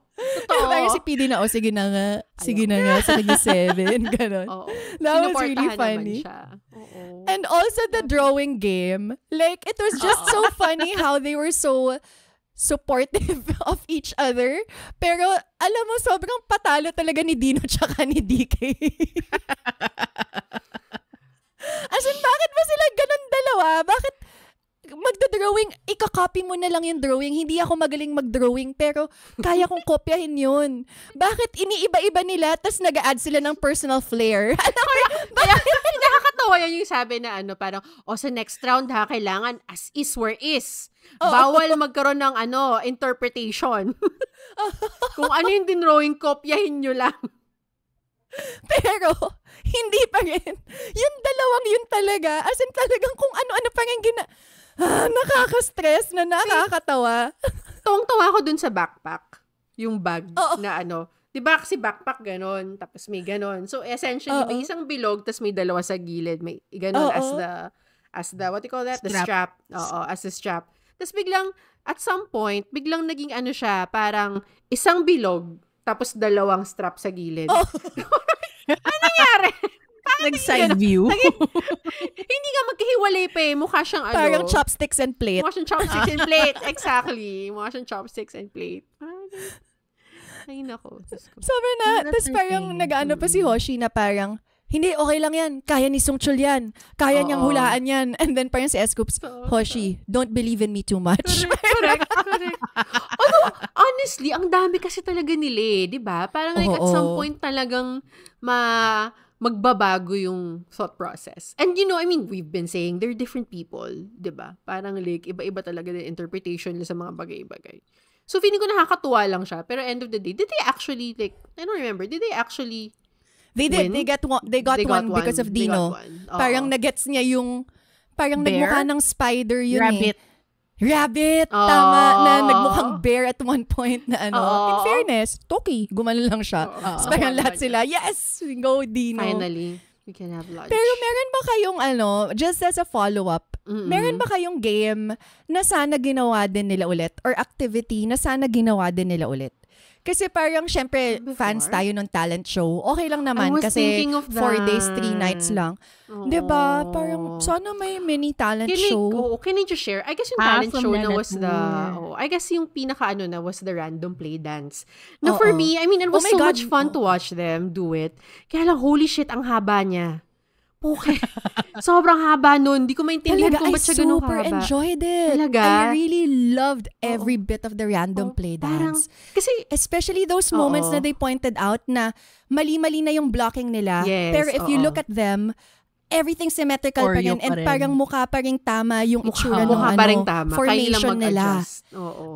A: Parang si PD na, sige na nga, sa kanya 7, gano'n. That was really funny. And also the drawing game, like, it was just so funny how they were so supportive of each other. Pero, alam mo, sobrang patalo talaga ni Dino tsaka ni DK. As in, bakit ba sila ganun dalawa? Bakit magda-drawing, ikakopy mo na lang yung drawing. Hindi ako magaling mag-drawing, pero kaya kong kopyahin yun. Bakit iniiba-iba nila, tas nag-a-add sila ng personal flair?
B: Nakakatawa yan yung sabi na parang, sa next round kailangan as is where is. Bawal magkaroon ng interpretation. Kung ano yung dinrawing, kopyahin nyo lang.
A: Pero, hindi pa rin. Yung dalawang yun talaga, as in talagang kung ano-ano pa rin nakaka-stress na nakakatawa.
B: Tuwang-tuwa ako dun sa backpack. Yung bag na diba kasi backpack ganon, tapos may ganon. So, essentially, may isang bilog, tapos may dalawa sa gilid. May ganon as the, what do you call that? The strap. As the strap. Tapos biglang, at some point, biglang naging siya, parang isang bilog, tapos dalawang strap sa gilid. Ano nangyari?
C: Nag-side view.
B: Hindi nga magkahiwalay pa eh. Mukha siyang
A: parang chopsticks and plate.
B: Mukha siyang chopsticks and plate. Exactly. Mukha siyang chopsticks and plate. Ay, nako.
A: Sobrang na. Tapos parang nag-ano pa si Hoshi na parang, hindi, okay lang yan. Kaya ni Sungchul yan. Kaya niyang hulaan yan. And then parang si S-Scoops, Hoshi, don't believe in me too much.
B: Correct. Honestly, ang dami kasi talaga nila eh. Diba? Parang at some point talagang magbabago yung thought process. And we've been saying they're different people, 'di ba? Parang iba-iba talaga din interpretation nila sa mga bagay-bagay. So feeling ko nakakatuwa lang siya, pero end of the day, did they actually I don't remember, did they actually
A: They did.
B: win?
A: They got one because of Dino. Parang nagets niya yung parang nagmukha ng spider yun Rabbit. Tama. Na nagmukhang bear at one point na in fairness, Toki, gumano lang siya. So parang lahat sila, yes! Go, Dino.
B: Finally, we can have lunch.
A: Pero meron ba kayong just as a follow-up, meron ba kayong game na sana ginawa din nila ulit? Or activity na sana ginawa din nila ulit? Kasi parang, syempre, fans tayo ng talent show. Okay lang naman kasi 4 days, 3 nights lang. Diba? Parang, sana may mini talent show.
B: Can I just share? I guess yung talent show na was I guess yung pinaka was the random play dance. Now, for me, it was so much fun to watch them do it. Kaya lang, holy shit, ang haba niya. Okay. Sobrang haba nun. Hindi ko maintindihan kung ba't siya ganun haba.
A: I super enjoyed it.
B: Talaga?
A: I really loved every bit of the random play dance.
B: Kasi,
A: especially those moments na they pointed out na mali-mali na yung blocking nila.
B: Yes,
A: pero if you look at them, everything's symmetrical pa rin. And parang mukha pa rin tama yung itsura ng formation nila.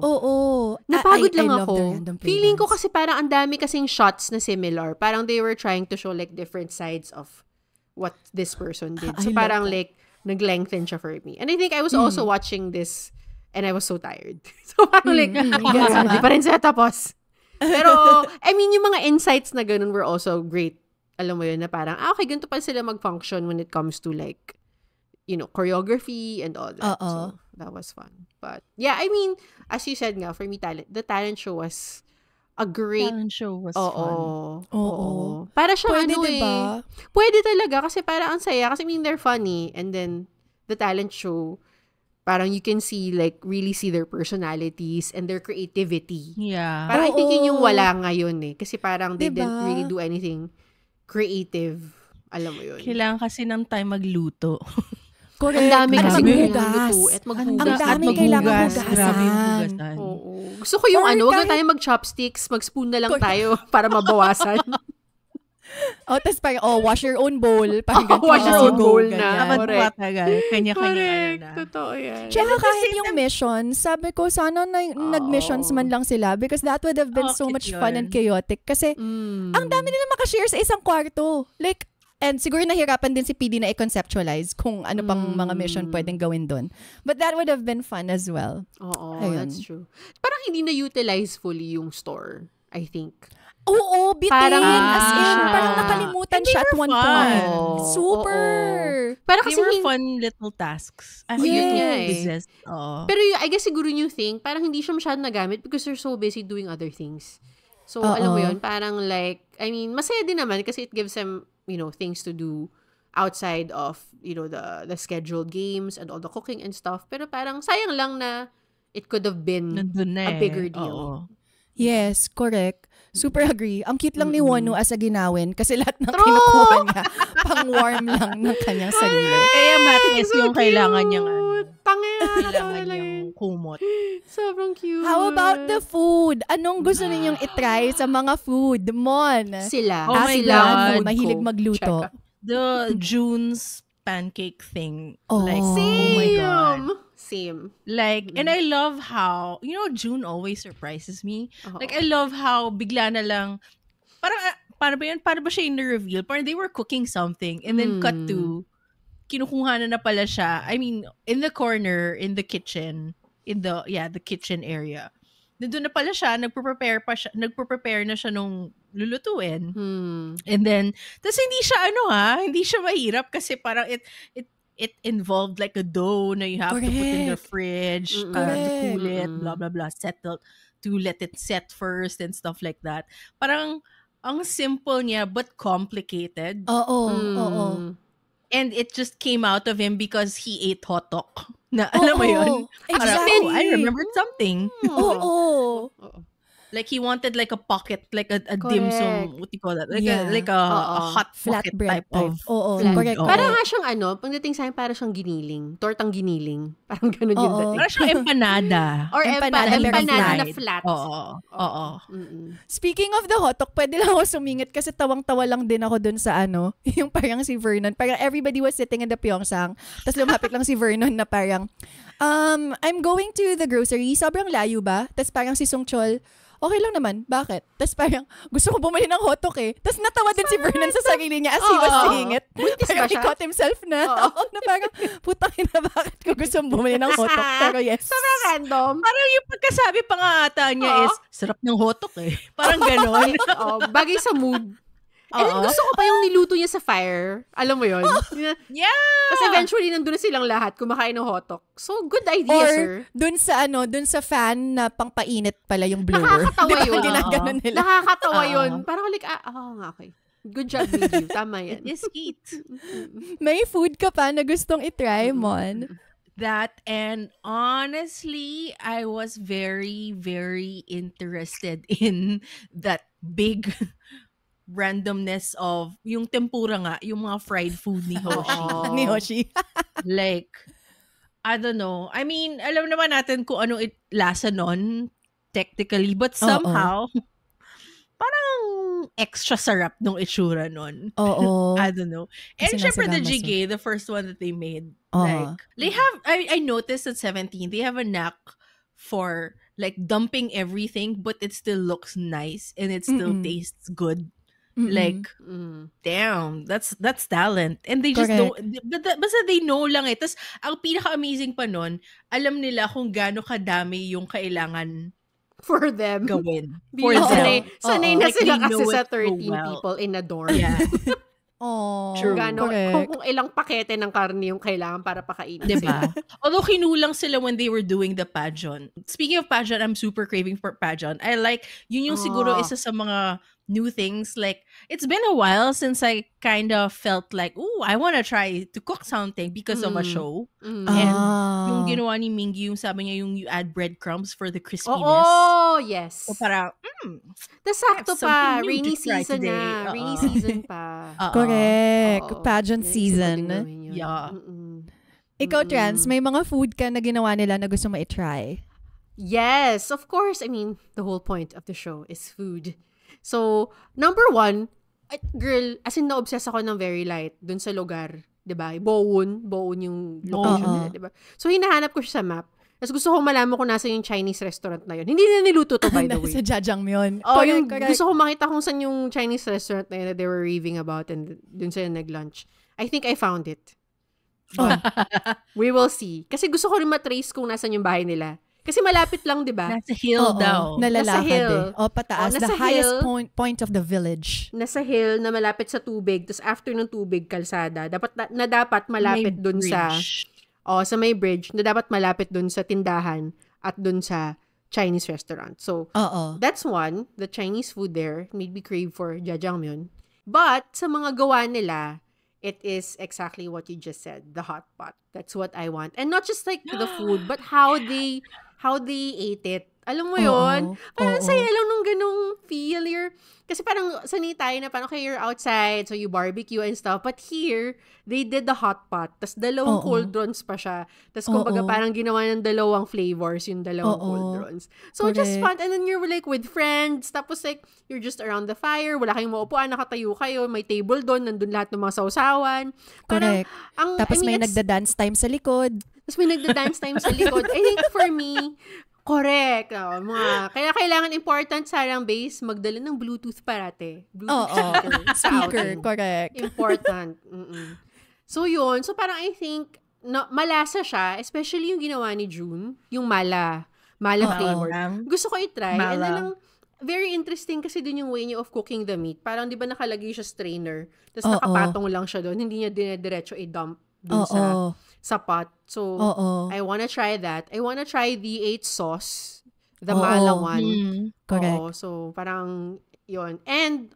A: Oo.
B: Napagod lang ako. Feeling ko kasi parang ang dami kasing shots na similar. Parang they were trying to show different sides of what this person did. So parang nag-lengthen siya for me. And I think I was also watching this and I was so tired. So parang di pa rin siya tapos. Pero, yung mga insights na ganun were also great. Alam mo yun, na parang, okay, ganito pa sila mag-function when it comes to choreography and all that. So that was fun. But yeah, as you said nga, for me, the talent show was a great
C: talent show was fun.
A: Oo.
B: Para siya
A: diba?
B: Pwede talaga kasi para ang saya kasi they're funny and then the talent show parang you can see really see their personalities and their creativity.
C: Yeah.
B: Parang I think yun yung wala ngayon kasi parang they didn't really do anything creative. Alam mo yun.
C: Kailangan kasi ng time magluto.
A: Correct.
B: Ang dami kasi
A: maghugas.
B: Ang
A: dami kailangan hugasan.
C: Grabe yung hugasan.
B: Oo. Gusto ko yung wag na tayo mag-chopsticks, mag-spoon na lang tayo para mabawasan.
A: Tapos parang, wash your own bowl. Parang
B: wash your own bowl na.
C: Correct. Kanya-kanya na.
B: Totoo yan.
A: Tsaka kahit yung mission, sabi ko, sana nag-missions man lang sila because that would have been so much fun and chaotic. Kasi, ang dami nila makashare sa isang kwarto. And siguro nahirapan din si PD na i-conceptualize kung ano pang mga mission pwedeng gawin doon. But that would have been fun as well.
B: Oo, that's true. Parang hindi na-utilize fully yung store. I think.
A: Oo, bitin. As in, parang nakalimutan siya at one point. Super.
B: Parang
C: kasi were fun little tasks.
B: Yes. Pero I guess siguro new thing, parang hindi siya masyadong nagamit because they're so busy doing other things. So, alam mo yun, parang like, I mean, masaya din naman kasi it gives them, things to do outside of, the scheduled games and all the cooking and stuff. Pero parang sayang lang na it could have been a bigger deal.
A: Yes, correct. Super agree. Ang cute lang ni Wonu as a ginawin kasi lahat ng kinukuha niya pang-warm lang ng kanyang sarili.
C: Kaya mattress yung kailangan niyang
B: kailangan
C: niyang kumot.
B: Sobrang cute.
A: How about the food? Anong gusto ninyong itry sa mga food? Mon.
B: Sila.
C: Oh my God.
A: Mahilig magluto.
C: The June's pancake thing.
A: Like,
C: oh my God.
B: Same.
C: Like, and I love how, June always surprises me. Like, I love how bigla na lang, para ba siya yung reveal? Parang they were cooking something and then cut to, kinukuha na pala siya. I mean, in the corner, in the kitchen, the kitchen area. Nandun na pala siya, nagpo-prepare na siya nung lulutuin. And then, tas hindi siya mahirap kasi parang it involved like a dough na you have to put in the fridge to cool it, blah, blah, blah, to let it set first and stuff like that. Parang, ang simple niya but complicated.
A: Oo.
C: And it just came out of him because he ate hot dog. Na, alam mo yun?
A: Exactly.
C: I remembered something.
A: Oo.
C: Like he wanted like a pocket, like a dim sum, what do you call that? Like a hot
A: flat
C: pocket
A: bread
C: type of
A: correct.
B: Parang nga siyang pagdating sa akin, parang siyang giniling. Tortang giniling. Parang ganun yung dating.
C: Parang siyang empanada.
B: Or empanada na flat.
C: Oo.
A: Speaking of the hotdog, pwede lang ako sumingit kasi tawang-tawa lang din ako dun sa yung parang si Vernon. Parang everybody was sitting in the Pyeongchang. Tapos lumapit lang si Vernon na parang, I'm going to the grocery. Sobrang layo ba? Tapos parang si Sung Chol, okay lang naman. Bakit? Tapos parang, gusto ko bumili ng hotdog eh. Tapos natawa din si Vernon sa sarili niya as he was saying it. Parang he caught himself na. Na parang, putang ina, bakit ko gusto bumili ng hotdog? Pero yes.
B: Sobrang random.
C: Parang yung pagkasabi pa nga ata niya is, sarap ng hotdog eh. Parang ganon.
B: Bagay sa mood. And then gusto ko pa yung niluto niya sa fire. Alam mo yun?
C: Yeah!
B: Kasi eventually, nandun na silang lahat kumakain ng hotdog. So, good idea, sir.
A: Dun sa fan na pangpainit pala yung blower.
B: Nakakatawa yun.
A: Ginaganon nila.
B: Nakakatawa yun. Parang like, nga, okay. Good job with you. Tama yan.
C: It is sweet.
A: May food ka pa na gustong itry, Mon?
C: That, and honestly, I was very, very interested in that big randomness of yung tempura nga, yung mga fried food ni Hoshi.
A: Ni Hoshi.
C: Like, I don't know. I mean, alam naman natin kung ano lasa nun, technically, but somehow, parang extra sarap nung itsura nun. I don't know. And syempre the jjigae, the first one that they made, like, they have, I noticed at 17, they have a knack for like dumping everything, but it still looks nice and it still tastes good. Like, damn, that's talent. And they just don't, basta they know lang eh. Tapos, ang pinaka-amazing pa nun, alam nila kung gaano kadami yung kailangan
B: for them
C: gawin.
B: For them. Sanay na sila kasi sa 13 people in a dorm.
C: Yeah.
A: True.
B: Kung ilang pakete ng karne yung kailangan para pakainin.
C: Diba? Although kinulang sila when they were doing the pageant. Speaking of pageant, I'm super craving for pageant. I like, yun yung siguro isa sa mga new things. Like, it's been a while since I kind of felt like, I want to try to cook something because of a show. And yung ginawa ni Mingy, yung sabi niya, yung you add breadcrumbs for the crispiness.
B: Yes.
C: So parang,
B: tas sakto pa. Rainy season na. Rainy season pa.
A: Correct. Pageant season.
C: Yeah.
A: Ikaw, Trans, may mga food ka na ginawa nila na gusto mo i-try?
B: Yes, of course. I mean, the whole point of the show is food. So, number one, girl, as in na-obsess ako ng very light dun sa lugar. Diba? Bowen yung location nila, diba? So, hinahanap ko siya sa map. Tapos gusto ko malaman kung nasa yung Chinese restaurant na yun. Hindi na niluto to, by the way.
A: Sa Jajangmyeon.
B: Gusto ko makita kung saan yung Chinese restaurant na yun that they were raving about and dun sila nag-lunch. I think I found it. But we will see. Kasi gusto ko rin matrace kung nasan yung bahay nila. Kasi malapit lang, di ba?
C: Nasa hill daw.
A: Nalalakad eh. Pataas. The highest point of the village.
B: Nasa hill na malapit sa tubig. Tapos after ng tubig, kalsada. Dapat malapit dun sa... sa may bridge. Na dapat malapit dun sa tindahan at dun sa Chinese restaurant. So, that's one. The Chinese food there made me crave for jjajangmyeon. But, sa mga gawa nila, it is exactly what you just said. The hot pot. That's what I want. And not just like the food, but how they ate it. Alam mo yun? Parang saya lang nung ganung feel. Kasi parang sanay tayo na parang okay, you're outside, so you barbecue and stuff. But here, they did the hot pot. Tapos dalawang cauldrons pa siya. Tapos kumbaga parang ginawa ng dalawang flavors yung dalawang cauldrons. So just fun. And then you're like with friends. Tapos like, you're just around the fire. Wala kayong maupuan, nakatayo kayo. May table doon. Nandun lahat ng mga sausawan.
A: Correct. Tapos may nagda-dance time sa likod.
B: I think for me, correct. Kaya kailangan important sarang base magdala ng Bluetooth parate. Bluetooth
A: speaker. Correct.
B: Important. So yun. So parang I think malasa siya, especially yung ginawa ni June, yung mala flavor. Gusto ko i-try. And then very interesting kasi din yung way niya of cooking the meat. Parang di ba nakalagay siya strainer, tapos nakapatong lang siya doon. Hindi niya dinediretso i-dump doon sa pot. So, I wanna try that. I wanna try the 8 sauce. The mala one.
A: Correct.
B: So, parang, yun. And,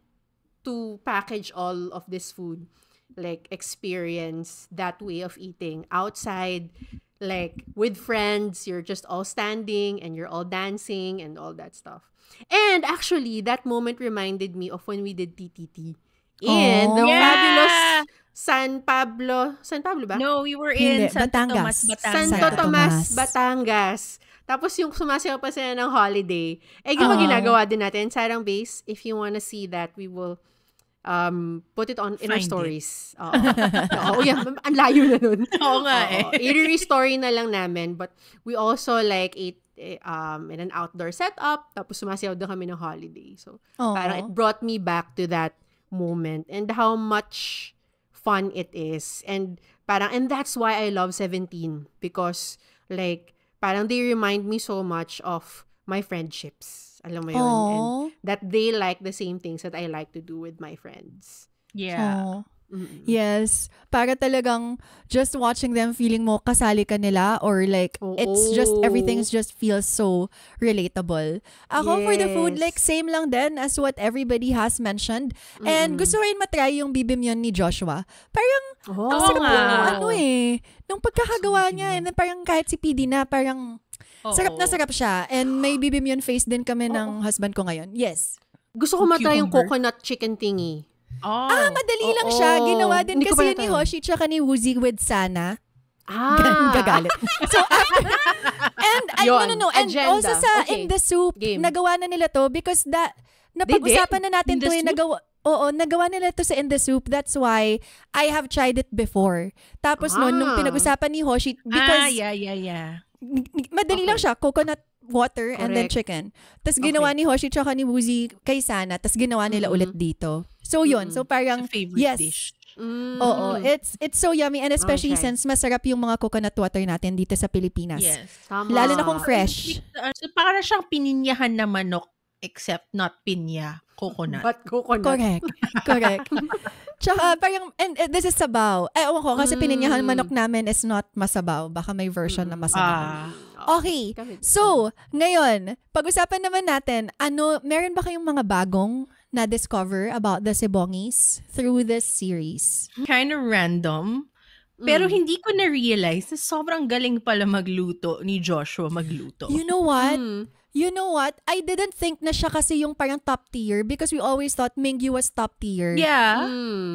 B: to package all of this food, like, experience that way of eating outside, like, with friends, you're just all standing, and you're all dancing, and all that stuff. And, actually, that moment reminded me of when we did TTT. In the fabulous San Pablo ba?
C: No, we were in Santo
B: Tomas, Batangas. Tapos yung sumasayaw pa sila ng holiday. Yung ginagawa din natin. Sarang base, if you wanna see that, we will put it on in our stories. Ang layo na nun.
C: Oo nga
B: I-re-story na lang namin. But we also like ate in an outdoor setup. Tapos sumasayaw din kami ng holiday. So, parang it brought me back to that moment and how much fun it is. And that's why I love 17, because like parang they remind me so much of my friendships. Alam mo yun? And that they like the same things that I like to do with my friends.
C: Yeah.
A: Yes. Para talagang just watching them, feeling mo kasali ka nila, or like it's just everything's just feels so relatable. Ako for the food, like same lang din as what everybody has mentioned. And gusto rin matry yung bibimyeon ni Joshua. Parang ang sarap nung pagkakagawa niya, and parang kahit si PD na parang sarap na sarap siya. And may bibimyeon face din kami ng husband ko ngayon. Yes.
B: Gusto ko matry yung coconut chicken thingy.
A: Madali lang siya. Ginawa din kasi yun ni Hoshi tsaka ni Woozy with Sana. Gagalit. So, after, and and also sa In the Soup, nagawa na nila to because napag-usapan na natin to nagawa nila to sa In the Soup. That's why I have tried it before. Tapos nung pinag-usapan ni Hoshi, because madali lang siya, coconut water and then chicken. Tapos ginawa ni Hoshi tsaka ni Woozy kay Sana, tapos ginawa nila ulit dito. So yun, so parang
C: favorite dish.
A: It's so yummy, and especially since masarap yung mga coconut water natin dito sa Pilipinas.
C: Yes.
A: Lalo na kung fresh.
C: So para siyang pininyahan na manok except not pinya, coconut.
B: But coconut.
A: Correct. Tsaka parang, and this is sabaw. Ewan ko, kasi pininyahan manok namin is not masabaw. Baka may version na masabaw. Okay. So, ngayon, pag-usapan naman natin, meron ba kayong mga bagong na-discover about the Sibongis through this series?
C: Kind of random. Pero hindi ko na-realize na sobrang galing pala magluto ni Joshua magluto.
A: You know what? I didn't think na siya kasi yung parang top tier because we always thought Mingyu was top tier.
C: Yeah.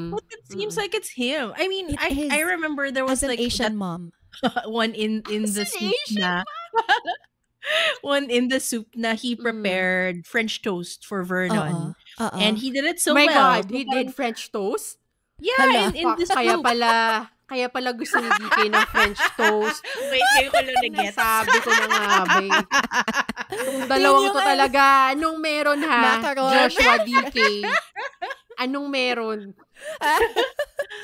C: But it seems like it's him. I mean, I remember there was
A: as an
C: like
A: Asian mom.
C: One in the soup na one in the soup na he prepared French toast for Vernon. And he did it so well.
B: My God, he did French toast?
C: Yeah, in the soup.
B: Kaya pala gusto ni DK ng French toast.
C: Wait, kayo ko lang nag-get.
B: Sabi ko na nga, babe. Itong dalawang to talaga. Anong meron ha?
A: Macaron.
B: Joshua DK. Anong meron?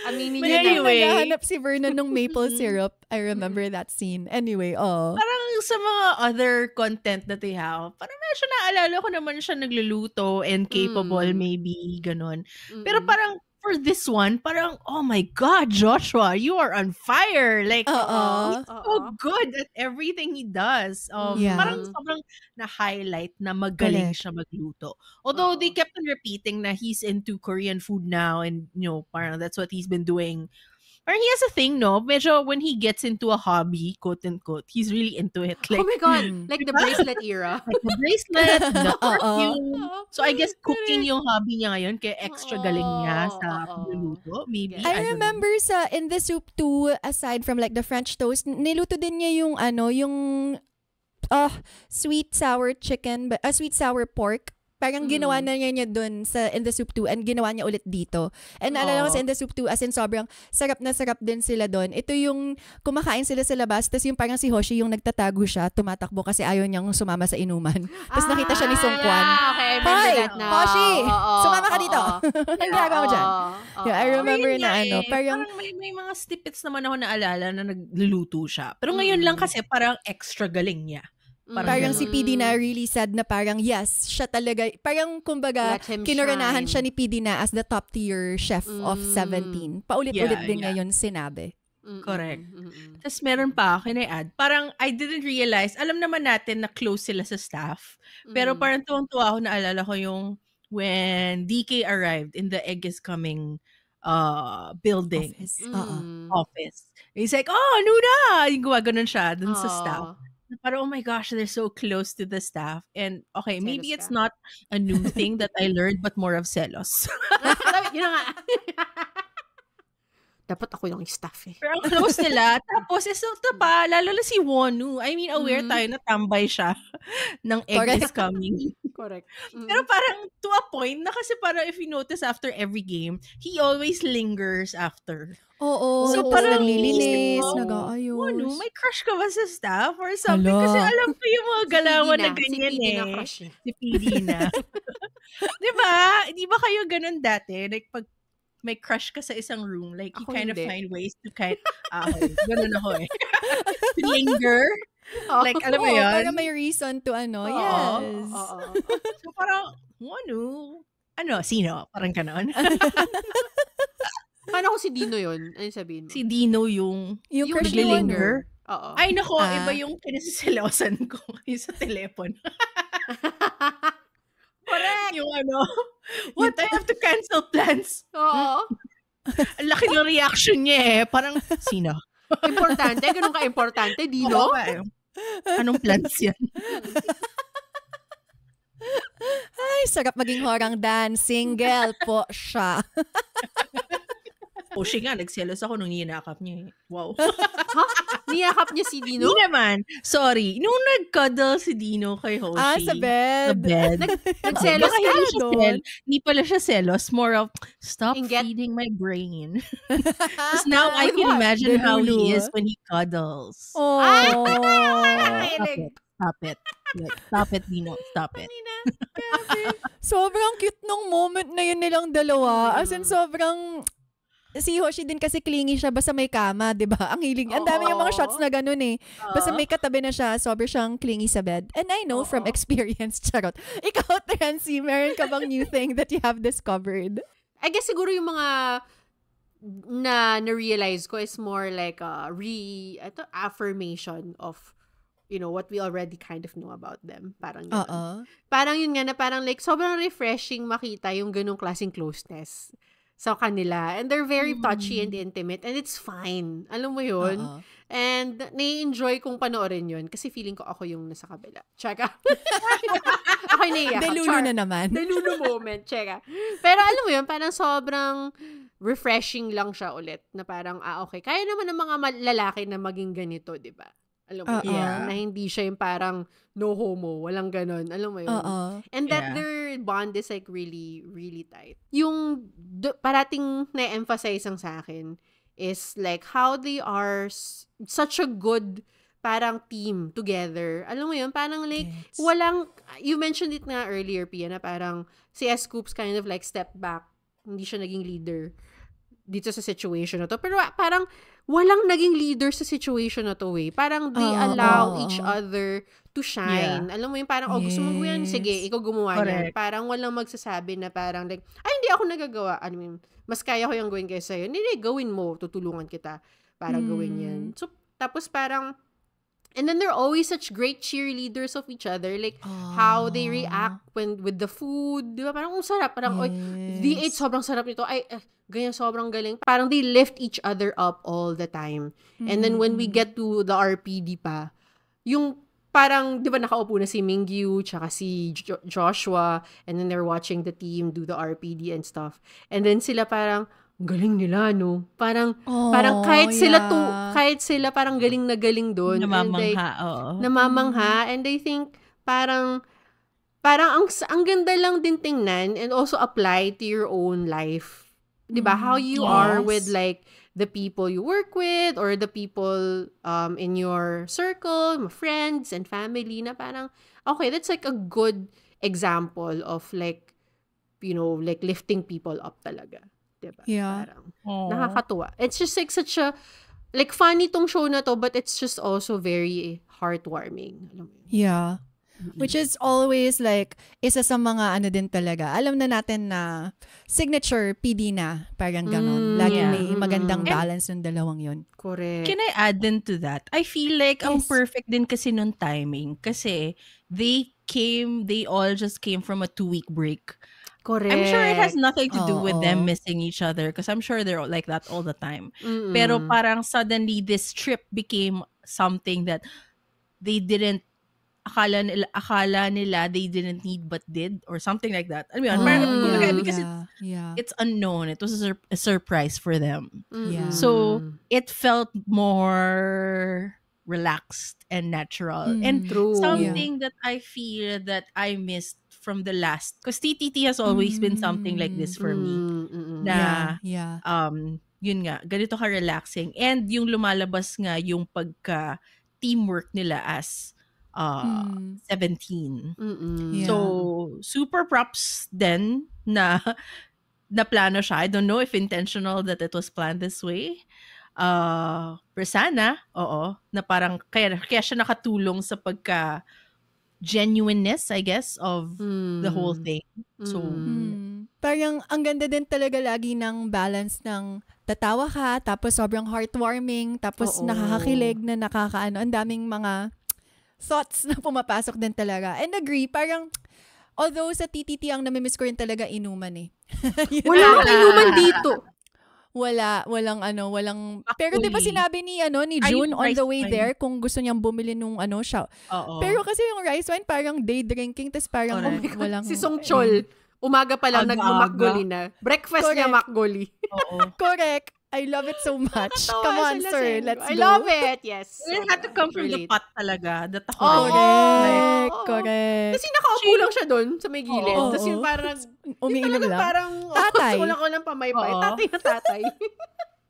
B: Aminin
A: niya anyway, naghahanap si Vernon ng maple syrup. I remember that scene. Anyway,
C: Parang sa mga other content that they have, parang medyo naalala ko naman siya nagluluto and capable, maybe, ganun. Pero parang, for this one, parang, oh my God, Joshua, you are on fire. Like, he's so good at everything he does. Parang sobrang na-highlight na magaling siya magluto. Although they kept on repeating na he's into Korean food now and, parang that's what he's been doing. Parang he has a thing, no? Medyo when he gets into a hobby, quote unquote, he's really into it. Like,
B: oh my God, like the bracelet era.
C: Like the bracelet, the perfume. So I guess cooking yung hobby niya ngayon, kaya extra galing niya sa pagluluto. Maybe.
A: I remember in the soup too, aside from like the French toast, niluto din niya yung sweet sour chicken, sweet sour pork. Parang ginawa na niya dun in the soup 2 and ginawa niya ulit dito. And naalala ko sa in the soup 2 as in sobrang sarap na sarap din sila dun. Ito yung kumakain sila sa labas tapos yung parang si Hoshi yung nagtatago siya, tumatakbo kasi ayaw niyang sumama sa inuman. Tapos nakita siya ni Sung Kwan.
B: Okay, I remember that now.
A: Hoshi! Sumama ka dito! Ang ginagawa mo dyan? I remember na
C: parang may mga snippets naman ako naalala na nagluluto siya. Pero ngayon lang kasi parang extra galing niya.
A: Parang si PD na really said na parang yes, siya talaga, parang kumbaga kinuranahan siya ni PD na as the top tier chef of 17. Paulit-ulit din ngayon sinabi.
C: Correct. Tapos meron pa, can I add? Parang I didn't realize, alam naman natin na close sila sa staff, pero parang tuwang-tuwa ako, naalala ko yung when DK arrived in the Egg is Coming building. Office. He's like, Nuna! Yung gumaganon siya dun sa staff. Parang, oh my gosh, they're so close to the staff. And, okay, maybe it's not a new thing that I learned, but more of selos.
B: Yun nga. Dapat ako yung staff eh.
C: Pero ang close nila. Tapos, ito pa, lalo na si Wonu. I mean, aware tayo na tambay siya ng Egg is Coming.
B: Correct.
C: Pero parang, to a point, na kasi parang if you notice after every game, he always lingers after.
A: Oo.
C: So, parang
A: naglilinis, nag-aayos.
C: Wonu, may crush ka ba sa staff or something? Kasi alam ko yung mga galawan na ganyan
B: si PD na crush eh.
C: Si PD na. Diba? Di ba kayo ganun dati? Like, pag may crush ka sa isang room, like, you kind of find ways to ganun ako eh. To linger. Like, alam mo yun?
A: Para may reason to yes.
C: So, parang, Wonu, sino? Parang ganon.
B: Paano kung si Dino yun? Ano sabihin mo?
C: Si Dino yung
A: crush
C: ni Linger.
B: Oo.
C: Ay, nako, iba yung kinasiselosan ko yung sa telepono.
B: Correct!
C: Yung what? I have to cancel plans.
B: Oo.
C: Ang laki ng reaction niya eh. Parang, sino?
B: Importante? Ganun ka-importante, Dino?
C: Anong plans yan?
A: Ay, sarap maging horang dan. Single po siya.
C: Siya nga, nagselos ako nung niyakap niya eh. Wow.
B: Ha? Niyakap niya si Dino?
C: Hindi naman. Sorry. Nung nag-cuddle si Dino kay Hoshi.
A: Sa bed.
B: Nagselos ka
C: doon. Hindi pala siya selos. More of, stop feeding my brain. Because now I can imagine how he is when he cuddles.
A: Oh.
C: Stop it. Stop it, Dino. Stop it.
A: Sobrang cute nung moment na yun nilang dalawa. As in, sobrang... Si Hoshi din kasi clingy siya basta may kama, 'di ba? Ang hilig. Ang dami yung mga shots na ganun eh. Basta may katabi na siya, sobrang siyang clingy sa bed. And I know from experience, charot. Ikaw, Trancy, meron ka bang new thing that you have discovered?
B: I guess siguro yung mga na-realize ko is more like a affirmation of what we already kind of know about them. Parang yun. Parang yun nga na parang like sobrang refreshing makita yung ganung klaseng closeness sa kanila. And they're very touchy and intimate. And it's fine. Alam mo yun? And nai-enjoy kong panoorin yun kasi feeling ko ako yung nasa kabila. Tsaka. Ako yung naiyak.
A: Delulu na naman.
B: Delulu moment. Tsaka. Pero alam mo yun, parang sobrang refreshing lang siya ulit. Na parang, okay. Kaya naman ng mga lalaki na maging ganito, di ba? Alam mo yun? Na hindi siya yung parang no homo, walang ganon. Alam mo yun? And that their bond is like really, really tight. Yung parating na-emphasize ang sa akin is like how they are such a good parang team together. Alam mo yun? Parang like, walang, you mentioned it nga earlier, Pia, na parang si S. Scoops kind of like step back. Hindi siya naging leader dito sa situation na to. Pero parang walang naging leader sa situation na to Parang they allow each other to shine. Alam mo yun, parang, gusto mo gawin, sige, ikaw gumawa niyan. Parang walang magsasabi na parang like, ay, hindi ako nagagawa. I mean, mas kaya ko yung gawin kaysa sa'yo. Hindi, gawin mo, tutulungan kita para gawin yan. So, tapos parang, and then they're always such great cheerleaders of each other. Like, how they react with the food. Di ba? Parang, sarap. Parang, the ate, sobrang sarap nito. Ay, ganyan, sobrang galing. Parang they lift each other up all the time. And then when we get to the RPD pa, yung parang, di ba, nakaupo na si Mingyu, tsaka si Joshua, and then they're watching the team do the RPD and stuff. And then sila parang, galing nila, no? Parang kahit sila parang galing na galing doon. Namamangha. And I think, parang ang ganda lang din tingnan and also apply to your own life. Di ba? How you are with, like, the people you work with or the people in your circle, friends and family na parang, okay, that's like a good example of like, you know, like lifting people up talaga. Diba?
A: Yeah.
B: Parang, nakakatuwa. It's just like such a, like funny tong show na to, but it's just also very heartwarming.
A: Yeah. Which is always like, isa sa mga ano din talaga. Alam na natin na signature PD na. Parang ganon. Lagi may magandang balance ng dalawang yun.
B: Correct.
C: Can I add din to that? I feel like ang perfect din kasi nung timing. Kasi they all just came from a 2-week break.
B: Correct.
C: I'm sure it has nothing to do with them missing each other because I'm sure they're like that all the time. Pero parang suddenly this trip became something that they didn't akala nila they didn't need but did or something like that. I mean, because it's unknown. It was a surprise for them.
A: Yeah.
C: So it felt more relaxed and natural. And something that I feel that I missed from the last, because TTT has always been something like this for me. Na, yun nga, ganito ka relaxing. And yung lumalabas nga yung pagka teamwork nila as 17. So, super props then na plano siya. I don't know if intentional that it was planned this way. Pero sana, na parang kaya siya nakatulong sa pagka genuineness, I guess, of the whole thing. So,
A: parang ang ganda din talaga lagi ng balance ng tatawa ka, tapos sobrang heartwarming, tapos nakakakilig na nakakaano. Ang daming mga thoughts na pumapasok din talaga. And agree, parang, although sa TTT ang namimiss ko rin talaga inuman eh.
B: Wala kang inuman dito.
A: Walang pero 'di ba sinabi ni June on the way there kung gusto niyang bumili nung siya. Pero kasi yung rice wine parang day drinking tas parang walang
B: si Song Chol umaga pa lang nag-makgoli na. Breakfast niya makgoli.
A: Correct. I love it so much. Come on, sir. Let's go.
B: I love it. Yes.
C: It had to come from the pot talaga.
A: Correct.
B: Kasi nakaupo lang siya doon sa may gilid. Tapos yung parang
A: umiinom lang.
B: Parang
A: tatay.
B: Wala ko lang pamaypay. Tatay.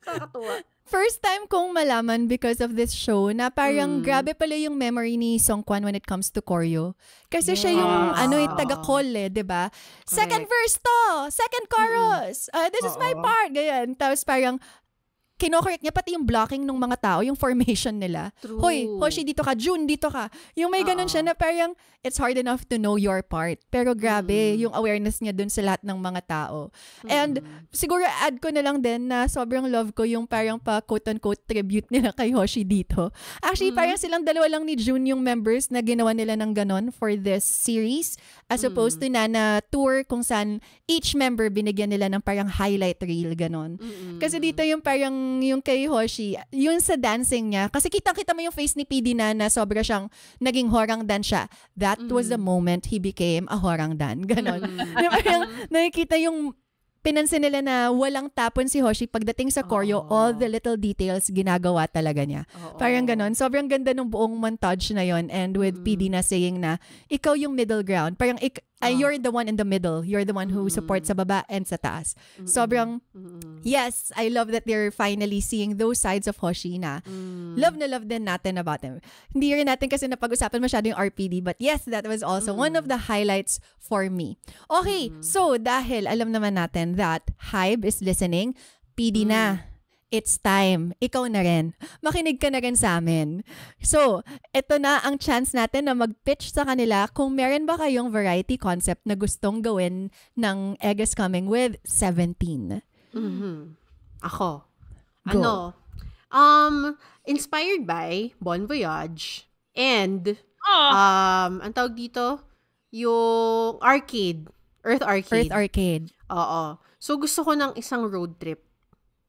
B: Nakakatuwa.
A: First time kong malaman because of this show na parang grabe pala yung memory ni Songkwan when it comes to choreo. Kasi siya yung taga-call diba? Second verse to! Second chorus! This is my part! Ganyan. Tapos parang kino-correct niya pati yung blocking ng mga tao, yung formation nila.
B: True.
A: Hoy, Hoshi dito ka, June dito ka. Yung may ganun siya na parang it's hard enough to know your part. Pero grabe, yung awareness niya dun sa lahat ng mga tao. And siguro add ko na lang din na sobrang love ko yung parang pa quote-unquote tribute nila kay Hoshi dito. Actually, parang silang dalawa lang ni June yung members na ginawa nila ng ganon for this series as opposed to na tour kung saan each member binigyan nila ng parang highlight reel ganon. Kasi dito yung parang yung kay Hoshi, yung sa dancing niya, kasi kitang-kita mo yung face ni PD na sobra siyang naging horang dan siya. That was the moment he became a horang dan. Ganon. Parang nakikita yung pinansin nila na walang tapon si Hoshi pagdating sa choreo, all the little details ginagawa talaga niya. Parang ganon. Sobrang ganda ng buong montage na yon and with PD na saying na ikaw yung middle ground. Parang you're the one in the middle. You're the one who supports sa baba and sa taas. Sobrang, yes, I love that they're finally seeing those sides of Hoshi na love na love din natin about him. Hindi rin natin kasi napag-usapan masyado yung RPD, but yes, that was also one of the highlights for me. Okay, so dahil alam naman natin that Hybe is listening, PD na. It's time. Ikaw na rin. Makinig ka na rin sa amin. So, ito na ang chance natin na mag-pitch sa kanila kung meron ba kayong variety concept na gustong gawin ng Egg is Coming with 17.
B: Ako. Go. Inspired by Bon Voyage and ang tawag dito, yung arcade. Earth Arcade. Oo. So, gusto ko ng isang road trip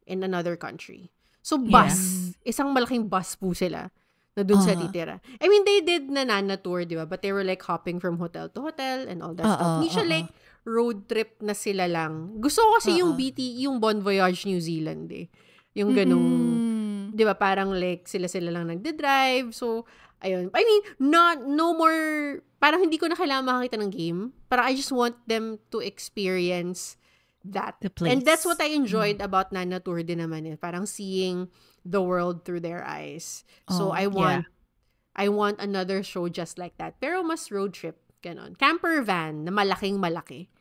B: in another country. So, bus. Isang malaking bus po sila na dun sa titira. I mean, they did na Nana tour, di ba? But they were like hopping from hotel to hotel and all that stuff. Hindi siya like road trip na sila lang. Gusto ko kasi yung yung Bon Voyage New Zealand eh. Yung ganung, di ba? Parang like sila lang nagde-drive. So, ayun. I mean, no more, parang hindi ko na kailangan makakita ng game. Parang I just want them to experience that. And that's what I enjoyed about Nana Tour din naman eh. Parang seeing the world through their eyes. So I want another show just like that. Pero mas road trip. Ganon. Camper van na malaking-malaki.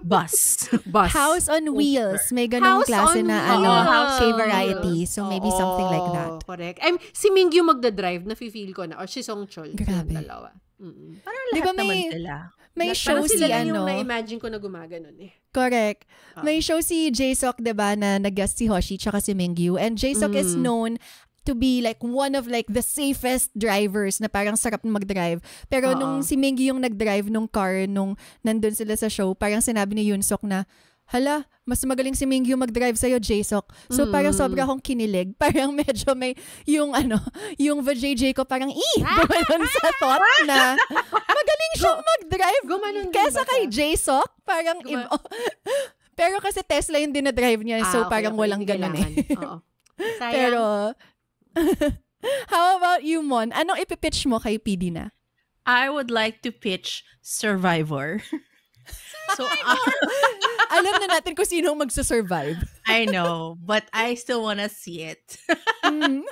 C: Bus.
A: House on wheels. May ganong klase na K-variety. So maybe something like that.
B: Correct. Si Mingyu magdadrive, nafe-feel ko na. Or si Song Chol.
A: Grabe.
B: Dalawa.
C: Parang lahat naman sila.
A: May show si
B: sila yung na-imagine ko na gumaganon eh.
A: Correct. May show si Jae-seok, diba, na nag-guest si Hoshi tsaka si Mingyu. And Jae-seok is known to be like one of like the safest drivers na parang sarap na mag-drive. Pero nung si Mingyu yung nag-drive nung car nung nandun sila sa show, parang sinabi ni Yoon-seok na, hala, mas magaling si Mingyu mag-drive sa'yo, Jae-seok. So parang sobra akong kinilig. Parang medyo may yung yung VJJ ko parang gumanon sa thought na magaling siyang mag-drive kesa kay Jae-seok. Parang pero kasi Tesla yung dinadrive niya. So parang walang ganun eh. Pero how about you, Mon? Anong ipipitch mo kay PD na?
C: I would like to pitch Survivor. So,
A: alam na natin kung sino magsa-survive.
C: I know, but I still wanna see it.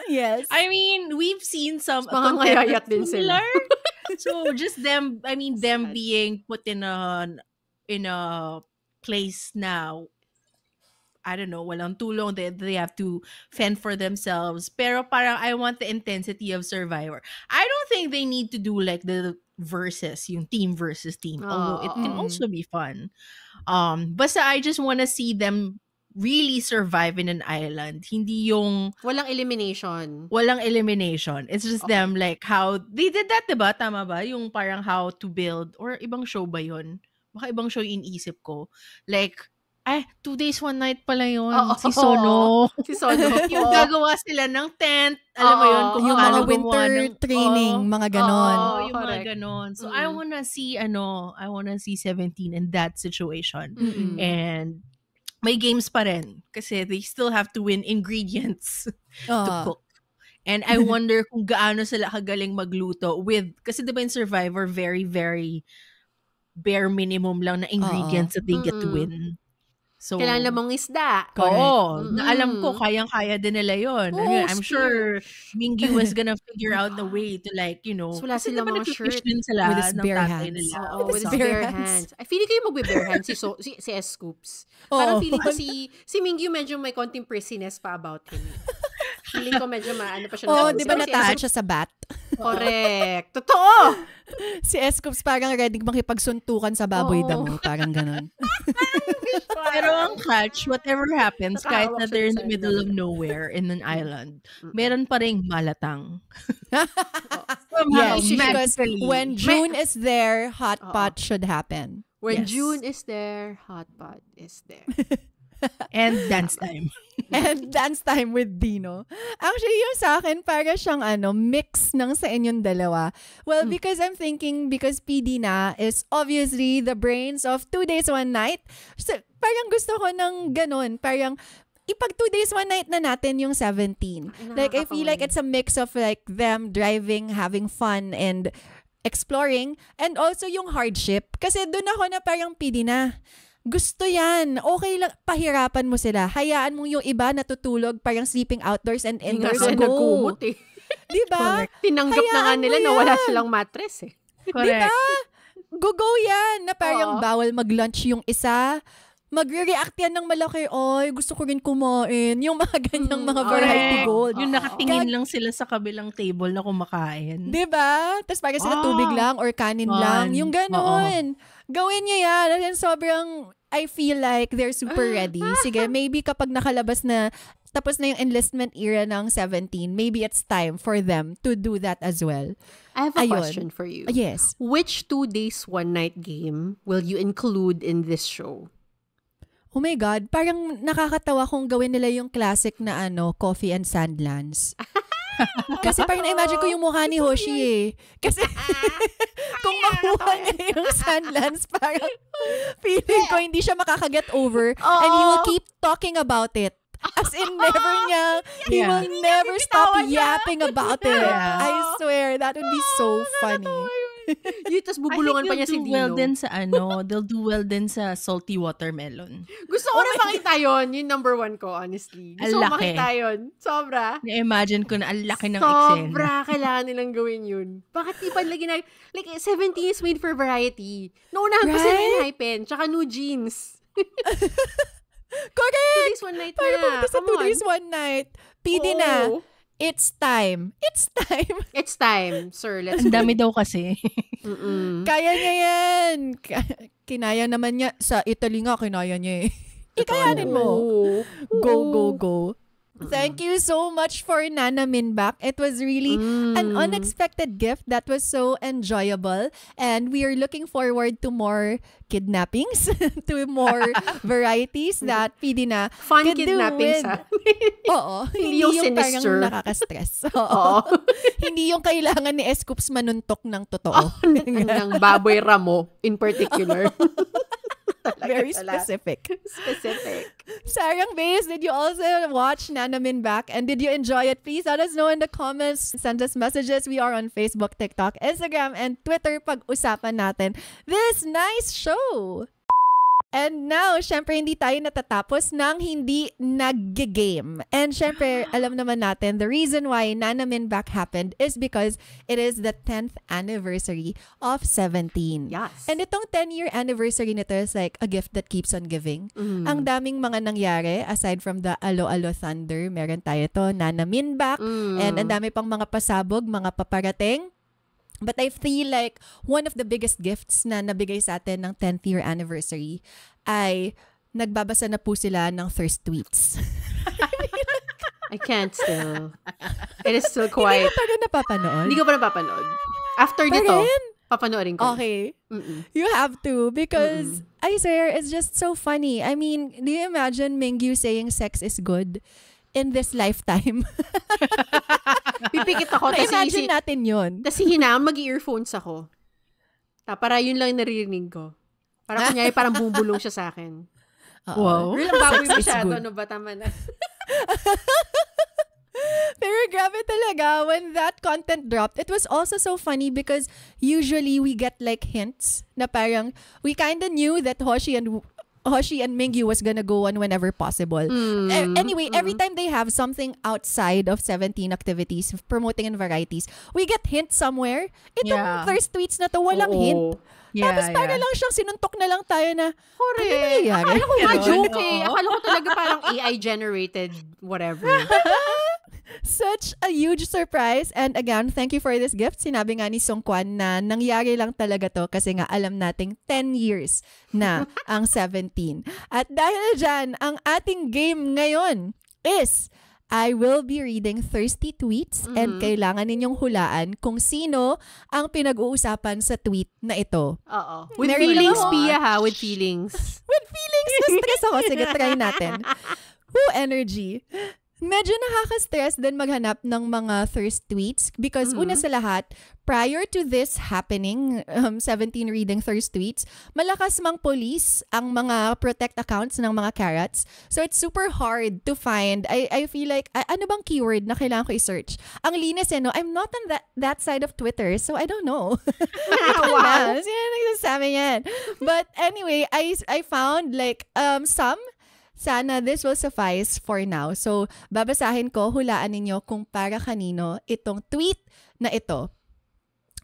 A: Yes.
C: I mean, we've seen some
B: pangangayayat din sila.
C: So, just them being put in a place now. I don't know, walang tulong. They have to fend for themselves. Pero parang I want the intensity of Survivor. I don't think they need to do like the versus, yung team versus team. Although it can also be fun. Basta I just want to see them really survive in an island. Hindi yung
B: walang elimination.
C: It's just them like how they did that, diba? Tama ba? Yung parang how to build, or ibang show ba yun? Baka ibang show yung iniisip ko. Like, 2 days, 1 night pala yun. Si Sono. Yung gagawa sila ng tent. Alam mo yun, kung
A: yung mga winter training, mga ganon.
C: Yung mga ganon. So, I wanna see 17 in that situation. And may games pa rin. Kasi they still have to win ingredients to cook. And I wonder kung gaano sila kagaling magluto with, kasi diba in Survivor, very, very bare minimum lang na ingredients that they get to win. So,
B: kailangan mong isda.
C: Oo. Na alam ko, kayang-kaya din nila yun. I'm sure Mingyu is gonna figure out the way to like, you know,
B: so, wala sila mga shirt
C: din sila
A: with his bare hands.
B: With his bare hands. I feeling ko yung magbe-bare hands si S. Scoops. Parang feeling ko si Mingyu medyo may konting prissiness pa about him. Feeling ko medyo maano pa siya.
A: Di ba na-touch siya sa bat?
B: Correct. Totoo!
A: Si S. Scoops parang ready makipagsuntukan sa baboy damo. Parang ganun.
C: Pero ang catch, whatever happens, kahit na they're in the middle of nowhere in an island, meron pa ring malatang.
A: Yes, because when June is there, hot pot should happen.
B: When June is there, hot pot is there.
C: And dance time.
A: And dance time with Dino. Actually, yung sa akin, para siyang mix ng sa inyong dalawa. Well, because I'm thinking, because PD na is obviously the brains of 2 days, 1 night. So, parang gusto ko ng ganun. Parang, ipag 2 days, 1 night na natin yung 17. Like, I feel like it's a mix of like them driving, having fun, and exploring. And also yung hardship. Kasi doon ako na parang PD na. Gusto yan. Okay lang. Pahirapan mo sila. Hayaan mo yung iba natutulog, parang sleeping outdoors and indoors.
B: Go.
A: Diba?
B: Tinanggap na nga nila na wala silang mattress eh.
C: Correct.
A: Diba? Go yan. Na parang bawal mag-lunch yung isa. magre-react yan ng malaki, oy, gusto ko rin kumain. Yung mga ganyang mga variety gold.
C: Yung nakatingin lang sila sa kabilang table na kumakain.
A: Diba? Tapos parang sila tubig lang or kanin lang. Yung ganon. Gawin niya yan. Sobrang, I feel like they're super ready. Sige, maybe kapag nakalabas na, tapos na yung enlistment era ng 17, maybe it's time for them to do that as well.
B: I have a question for you.
A: Yes.
B: Which 2 days, 1 night game will you include in this show?
A: Oh my God, parang nakakatawa kung gawin nila yung classic na Coffee and Sandlands. Kasi parang na-imagine ko yung mukha ni Hoshi eh. Kasi kung makuha niya yung Sandlands, parang feeling ko hindi siya makakaget over and he will keep talking about it. As in, he will never stop yapping about it. I swear, that would be so funny.
B: Tapos bubulungan pa niya si Dino.
C: They'll do well din sa salty watermelon.
B: Gusto ko na makita yun. Yung number 1 ko, honestly. Gusto ko makita yun. Sobra.
C: Na-imagine ko na ang laki ng eksena.
B: Sobra. Kailangan nilang gawin yun. Bakit di pa lagi na... Like, 17 is made for variety. Naunahan ko sila yung Hypen. Tsaka New Jeans.
A: Correct!
B: 2 days, 1 night na.
A: Parang pumunta sa 2 days, 1 night. PD na. It's time. It's time, sir. Let's
C: Ang dami daw kasi.
A: Kaya niya yan. Kinaya naman niya. Sa Italy nga, kinaya niya eh. Ikayanin mo. Go. Thank you so much for Nana Minbak. It was really an unexpected gift that was so enjoyable. And we are looking forward to more kidnappings, to more varieties that PD na
B: fun kidnappings.
A: Oo. Hindi yung parang nakaka-stress. Oo. Hindi yung kailangan ni Escoops manuntok ng totoo.
B: Ng baboy ramo in particular.
A: Very specific. Sarang Base, did you also watch Nana Minbak? And did you enjoy it? Please let us know in the comments. Send us messages. We are on Facebook, TikTok, Instagram, and Twitter. Pag-usapan natin this nice show. And now, syempre, hindi tayo natatapos ng hindi nag-game. And syempre, alam naman natin, the reason why Nana Minbak happened is because it is the 10th anniversary of 17.
B: Yes.
A: And itong 10-year anniversary nito is like a gift that keeps on giving. Ang daming mga nangyari, aside from the Alo Alo Thunder, meron tayo to, Nana Minbak, and ang dami pang mga pasabog, mga paparating. But I feel like one of the biggest gifts na nabigay sa atin ng 10th year anniversary ay nagbabasa na po sila ng thirst tweets.
B: I can't still. It is still quiet.
A: Hindi ka pa napapanood?
B: Hindi ko pa napapanood. After nito, papanoorin ko.
A: Okay. You have to because I swear it's just so funny. I mean, do you imagine Mingyu saying sex is good in this lifetime?
B: Pipikit ako.
A: Imagine natin yun.
B: Tapos hinaan, mag-earphones ako. Para yun lang naririnig ko. Parang bubulong siya sa akin.
C: Wow.
B: Girl, ang baboy masyado. Ano ba? Tama na.
A: Pero grabe talaga, when that content dropped, it was also so funny because usually we get like hints na parang we kind of knew that Hoshi and Mingyu was gonna go on whenever possible. Anyway, every time they have something outside of 17 activities, promoting in varieties, we get hints somewhere. Itong first tweets na to, walang hint. Tapos para lang siyang sinuntok na lang tayo na,
B: correct. Akala ko nga joke eh. Akala ko talaga parang AI-generated whatever.
A: Such a huge surprise. And again, thank you for this gift. Sinabi nga ni Song Kwan na nangyari lang talaga to kasi nga alam nating 10 years na ang 17. At dahil dyan, ang ating game ngayon is I will be reading thirsty tweets and kailangan ninyong hulaan kung sino ang pinag-uusapan sa tweet na ito.
B: Oo. With feelings, Pia ha. With feelings.
A: With feelings. Na-stress ako. Sige, try natin. Energy. Medyo nakaka-stress din maghanap ng mga thirst tweets because una sa lahat, prior to this happening, 17 reading thirst tweets, malakas mang police ang mga protect accounts ng mga carrots. So it's super hard to find. I feel like, ano bang keyword na kailangan ko i-search? Ang linis no? I'm not on that side of Twitter, so I don't know.
B: Wow.
A: Sino nagsasabi yan? But anyway, I found like some. Sana this will suffice for now. So, babasahin ko, hulaan ninyo kung para kanino itong tweet na ito.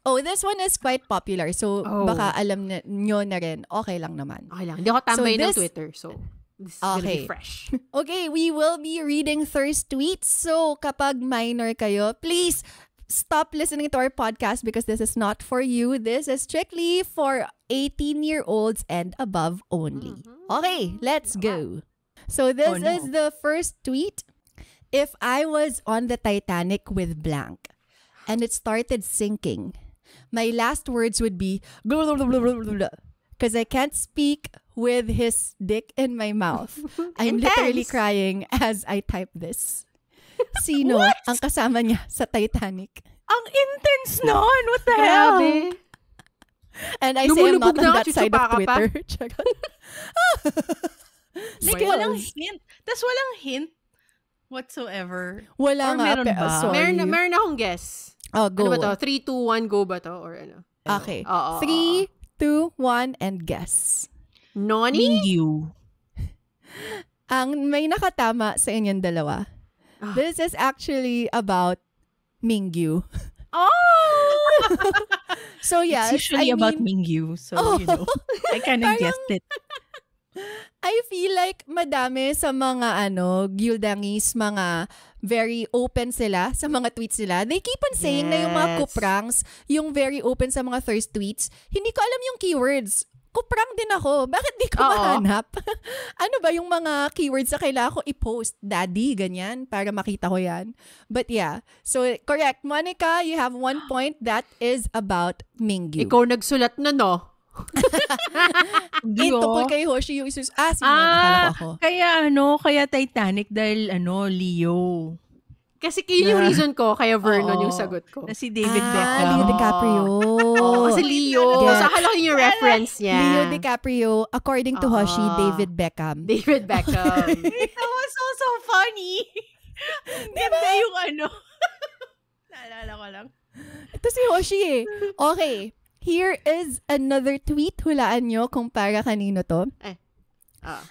A: Oh, this one is quite popular. So, baka alam nyo na rin. Okay lang naman.
B: Okay lang. Hindi ako tambay ng Twitter. So, this is gonna be fresh.
A: Okay, we will be reading thirst tweets. So, kapag minor kayo, please stop listening to our podcast because this is not for you. This is strictly for 18-year-olds and above only. Okay, let's go. So, this is the first tweet. If I was on the Titanic with blank and it started sinking, my last words would be because I can't speak with his dick in my mouth. I'm literally crying as I type this. Sino ang kasama niya sa Titanic?
C: Ang intense nun! What the hell?
A: And I say I'm not on that side of Twitter.
C: Like, walang hint. Tas walang hint whatsoever.
A: Wala nga.
C: Meron ba?
A: Sorry.
B: Meron akong guess.
A: Oh, go.
B: Ano ba to? 3, 2, 1, go ba to? Or ano?
A: Okay. 3, 2, 1, and guess.
B: Noni?
C: Mingyu.
A: Ang may nakatama sa inyong dalawa. This is actually about Mingyu. So yeah,
C: it's usually about Mingyu. So, you know, I kind of guessed it.
A: I feel like madami sa mga Gildangis, mga very open sila sa mga tweets nila. They keep on saying na yung mga kuprangs, yung very open sa mga thirst tweets, hindi ko alam yung keywords. Kuprang din ako. Bakit di ko mahanap? Ano ba yung mga keywords na kailangan ko i-post? Daddy, ganyan, para makita ko yan. But yeah. So, correct. Monica, you have 1 point. That is about Mingyu.
B: Ikaw nagsulat na, no?
A: Tukol kay Hoshi yung isus. Akala ko ako.
C: Kaya Titanic dahil Leo.
B: Kasi yun yung reason ko, kaya Vernon yung sagot ko.
C: Na si David Beckham.
A: Leo DiCaprio.
B: Kasi Leo. So, akala ko yung reference niya.
A: Leo DiCaprio, according to Hoshi, David Beckham.
B: David Beckham.
C: That was so funny. Ganda yung Naalala ko lang.
A: Ito si Hoshi eh. Okay. Here is another tweet. Hulaan nyo kung para kanino to.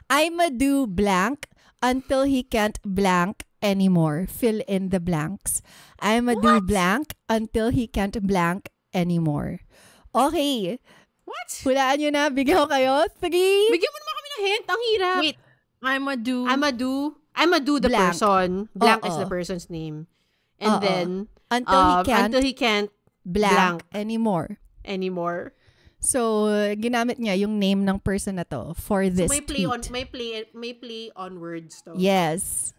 A: I'ma do blank until he can't blank anymore. Fill in the blanks. I'ma do blank until he can't blank anymore. Okay.
B: What?
A: Hulaan nyo na. Bigyan ko kayo. 3.
B: Bigyan mo naman kami ng hint. Ang hirap.
C: Wait. I'ma do
B: the
A: blank.
B: person. Blank is the person's name. And then,
A: until he can't
B: blank
A: anymore. So, ginamit niya yung name ng person na to for this tweet.
B: May play on words to.
A: Yes.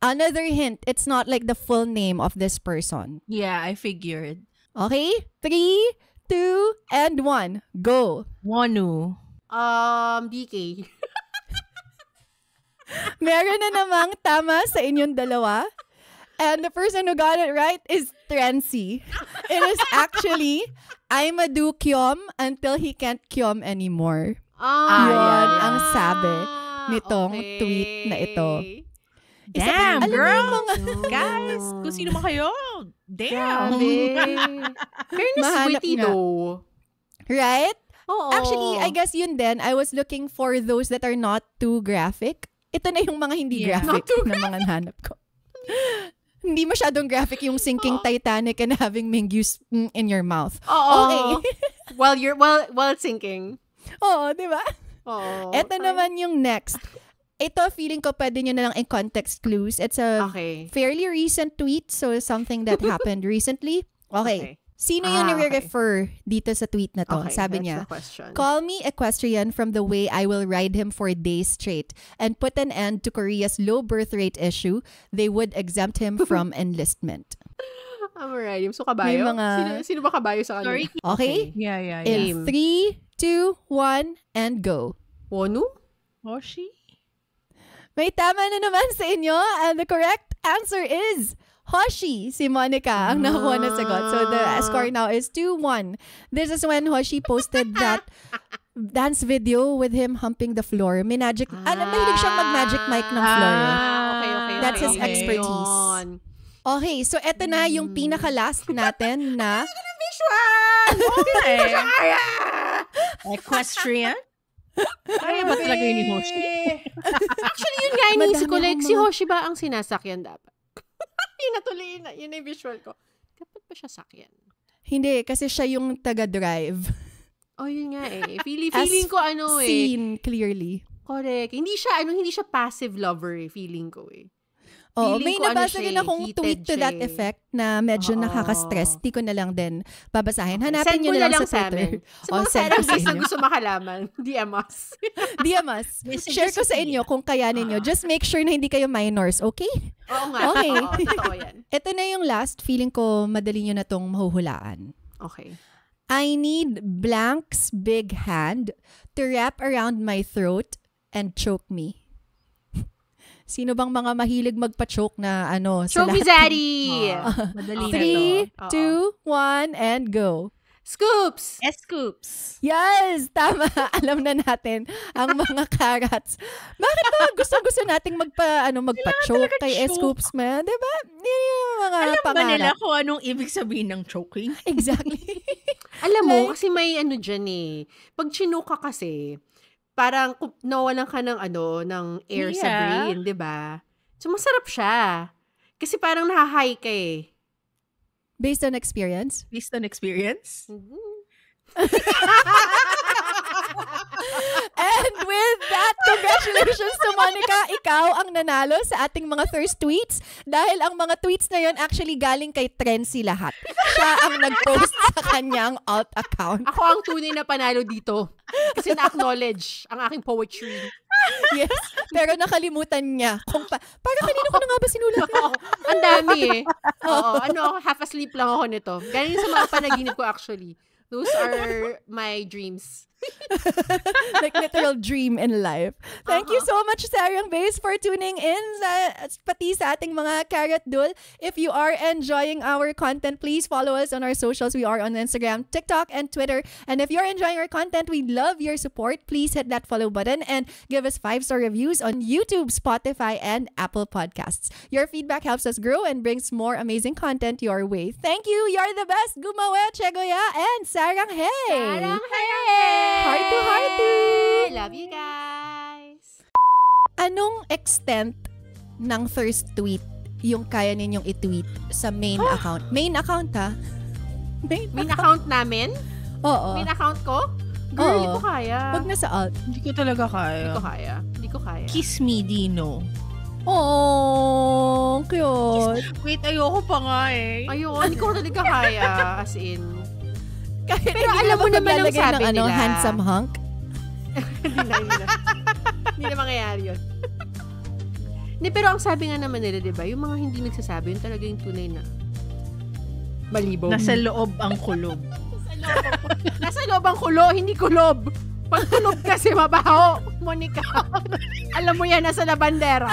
A: Another hint, it's not like the full name of this person.
C: Yeah, I figured.
A: Okay? 3, 2, and 1. Go.
C: Wonu.
B: DK.
A: Meron na namang tama sa inyong dalawa. And the person who got it right is Trency. It is actually, I'ma do Kyom until he can't Kyom anymore. Yun ang sabi nitong tweet na ito.
C: Damn, girl! Guys, kung sino man kayo, damn!
B: Fairness witty though.
A: Right?
B: Oo.
A: Actually, I guess yun din. I was looking for those that are not too graphic. Ito na yung mga hindi graphic na mga nahanap ko. Hindi masyadong graphic yung sinking Titanic and having Mingyu in your mouth. Okay.
B: while it's sinking.
A: Oo, di ba?
B: Oo.
A: Ito naman yung next. Ito, feeling ko pwede nyo na lang in context clues. It's a fairly recent tweet, so something that happened recently. Okay. Sino yung nire-refer dito sa tweet na to? Sabi niya, call me equestrian from the way I will ride him for days straight and put an end to Korea's low birth rate issue. They would exempt him from enlistment.
B: I'm alright. So, kabayo? Sino ba kabayo sa kanila?
A: Okay?
C: Yeah.
A: In 3, 2, 1, and go.
B: Wonu?
C: Hoshi?
A: May tama na naman sa inyo. And the correct answer is Hoshi. Si Monica ang nakuha na sagot. So the score now is 2-1. This is when Hoshi posted that dance video with him humping the floor. Mahilig siyang mag-magic mic ng floor.
B: Okay.
A: That's his expertise. Okay, so eto na yung pinaka-last natin na
B: visual! Okay!
C: Equestrian? Kaya ba talaga yun ni Hoshi?
B: Actually, yun nga, inisip ko, like, si Hoshi ba ang sinasakyan dapat? Yun na yung visual ko. Dapat ba siya sakyan?
A: Hindi, kasi siya yung taga-drive.
B: Oh, yun nga eh. Feeling ko
A: seen clearly.
B: Correct. Hindi siya passive lover eh, feeling ko eh.
A: Oo, may nabasa rin akong tweet to that effect na medyo nakaka-stress. Di ko na lang din babasahin. Hanapin nyo na lang sa Twitter.
B: Sa mga Sarah-based na gusto makalaman, DM us.
A: DM us. Share ko sa inyo kung kaya ninyo. Just make sure na hindi kayo minors, okay?
B: Oo nga.
A: Okay.
B: Totoo yan.
A: Ito na yung last. Feeling ko madali nyo na tong mahuhulaan.
B: Okay.
A: I need blank's big hand to wrap around my throat and choke me. Sino bang mga mahilig magpa-choke na sa
B: Choke me, Zaddy!
A: Madali 3, 2, 1, and go.
B: Scoops!
C: Scoops.
A: Yes! Tama. Alam na natin ang mga carrots. Bakit ba gusto nating magpa-choke kay Scoops man? Diba? Yung mga
C: alam
A: pangarap.
C: Alam ba nila kung anong ibig sabihin ng choking?
A: Exactly.
B: Alam mo, kasi may dyan eh. Pag chinoke ka kasi, parang nawalan ka ng air sa brain, di ba? So, masarap siya. Kasi parang nahahay ka eh.
A: Based on experience?
C: Based on experience?
B: Mm-hmm.
A: And with that, congratulations to Monica. Ikaw ang nanalo sa ating mga thirst tweets dahil ang mga tweets na yon actually galing kay Trency lahat. Siya ang nag-post sa kanyang alt account.
B: Ako ang tunay na panalo dito kasi na-acknowledge ang aking poetry.
A: Yes, pero nakalimutan niya. Parang kanino ko na nga ba sinulat?
B: Ang dami eh. Oo, half asleep lang ako nito. Galing sa mga panaginip ko actually. Those are my dreams.
A: Like literal dream in life. Thank you so much, Sarang Base, for tuning in pati sa ating mga Carrot Dul. If you are enjoying our content, please follow us on our socials. We are on Instagram, TikTok, and Twitter. And if you're enjoying our content, we love your support. Please hit that follow button and give us 5-star reviews on YouTube, Spotify, and Apple Podcasts. Your feedback helps us grow and brings more amazing content your way. Thank you. You're the best. Gumawa, Chegoya, and Sarang Hey.
B: Sarang Hey.
A: Heart to heart to.
B: Love you guys.
A: Anong extent ng thirst tweet yung kaya ninyong i-tweet sa main account? Main account ha?
B: Main account namin?
A: Oo.
B: Main account ko? Girl, hindi ko kaya.
A: Huwag na sa alt.
C: Hindi ko talaga kaya.
B: Hindi ko kaya.
C: Kiss me, Dino.
A: Oh, cute.
C: Wait, ayoko pa nga eh.
B: Ayoko, hindi ko talaga kaya. As in.
A: Kahit
B: pero alam mo naman ang sabi nila.
A: Handsome hunk?
B: Hindi na mangyayari yun. Pero ang sabi nga naman nila, diba, yung mga hindi nagsasabi, yun talaga yung tunay na malibog.
C: Nasa loob ang kulob.
B: Nasa loob ang kulo, hindi kulob. Pag kulob kasi mabaho, Monica. Alam mo yan, nasa labandera.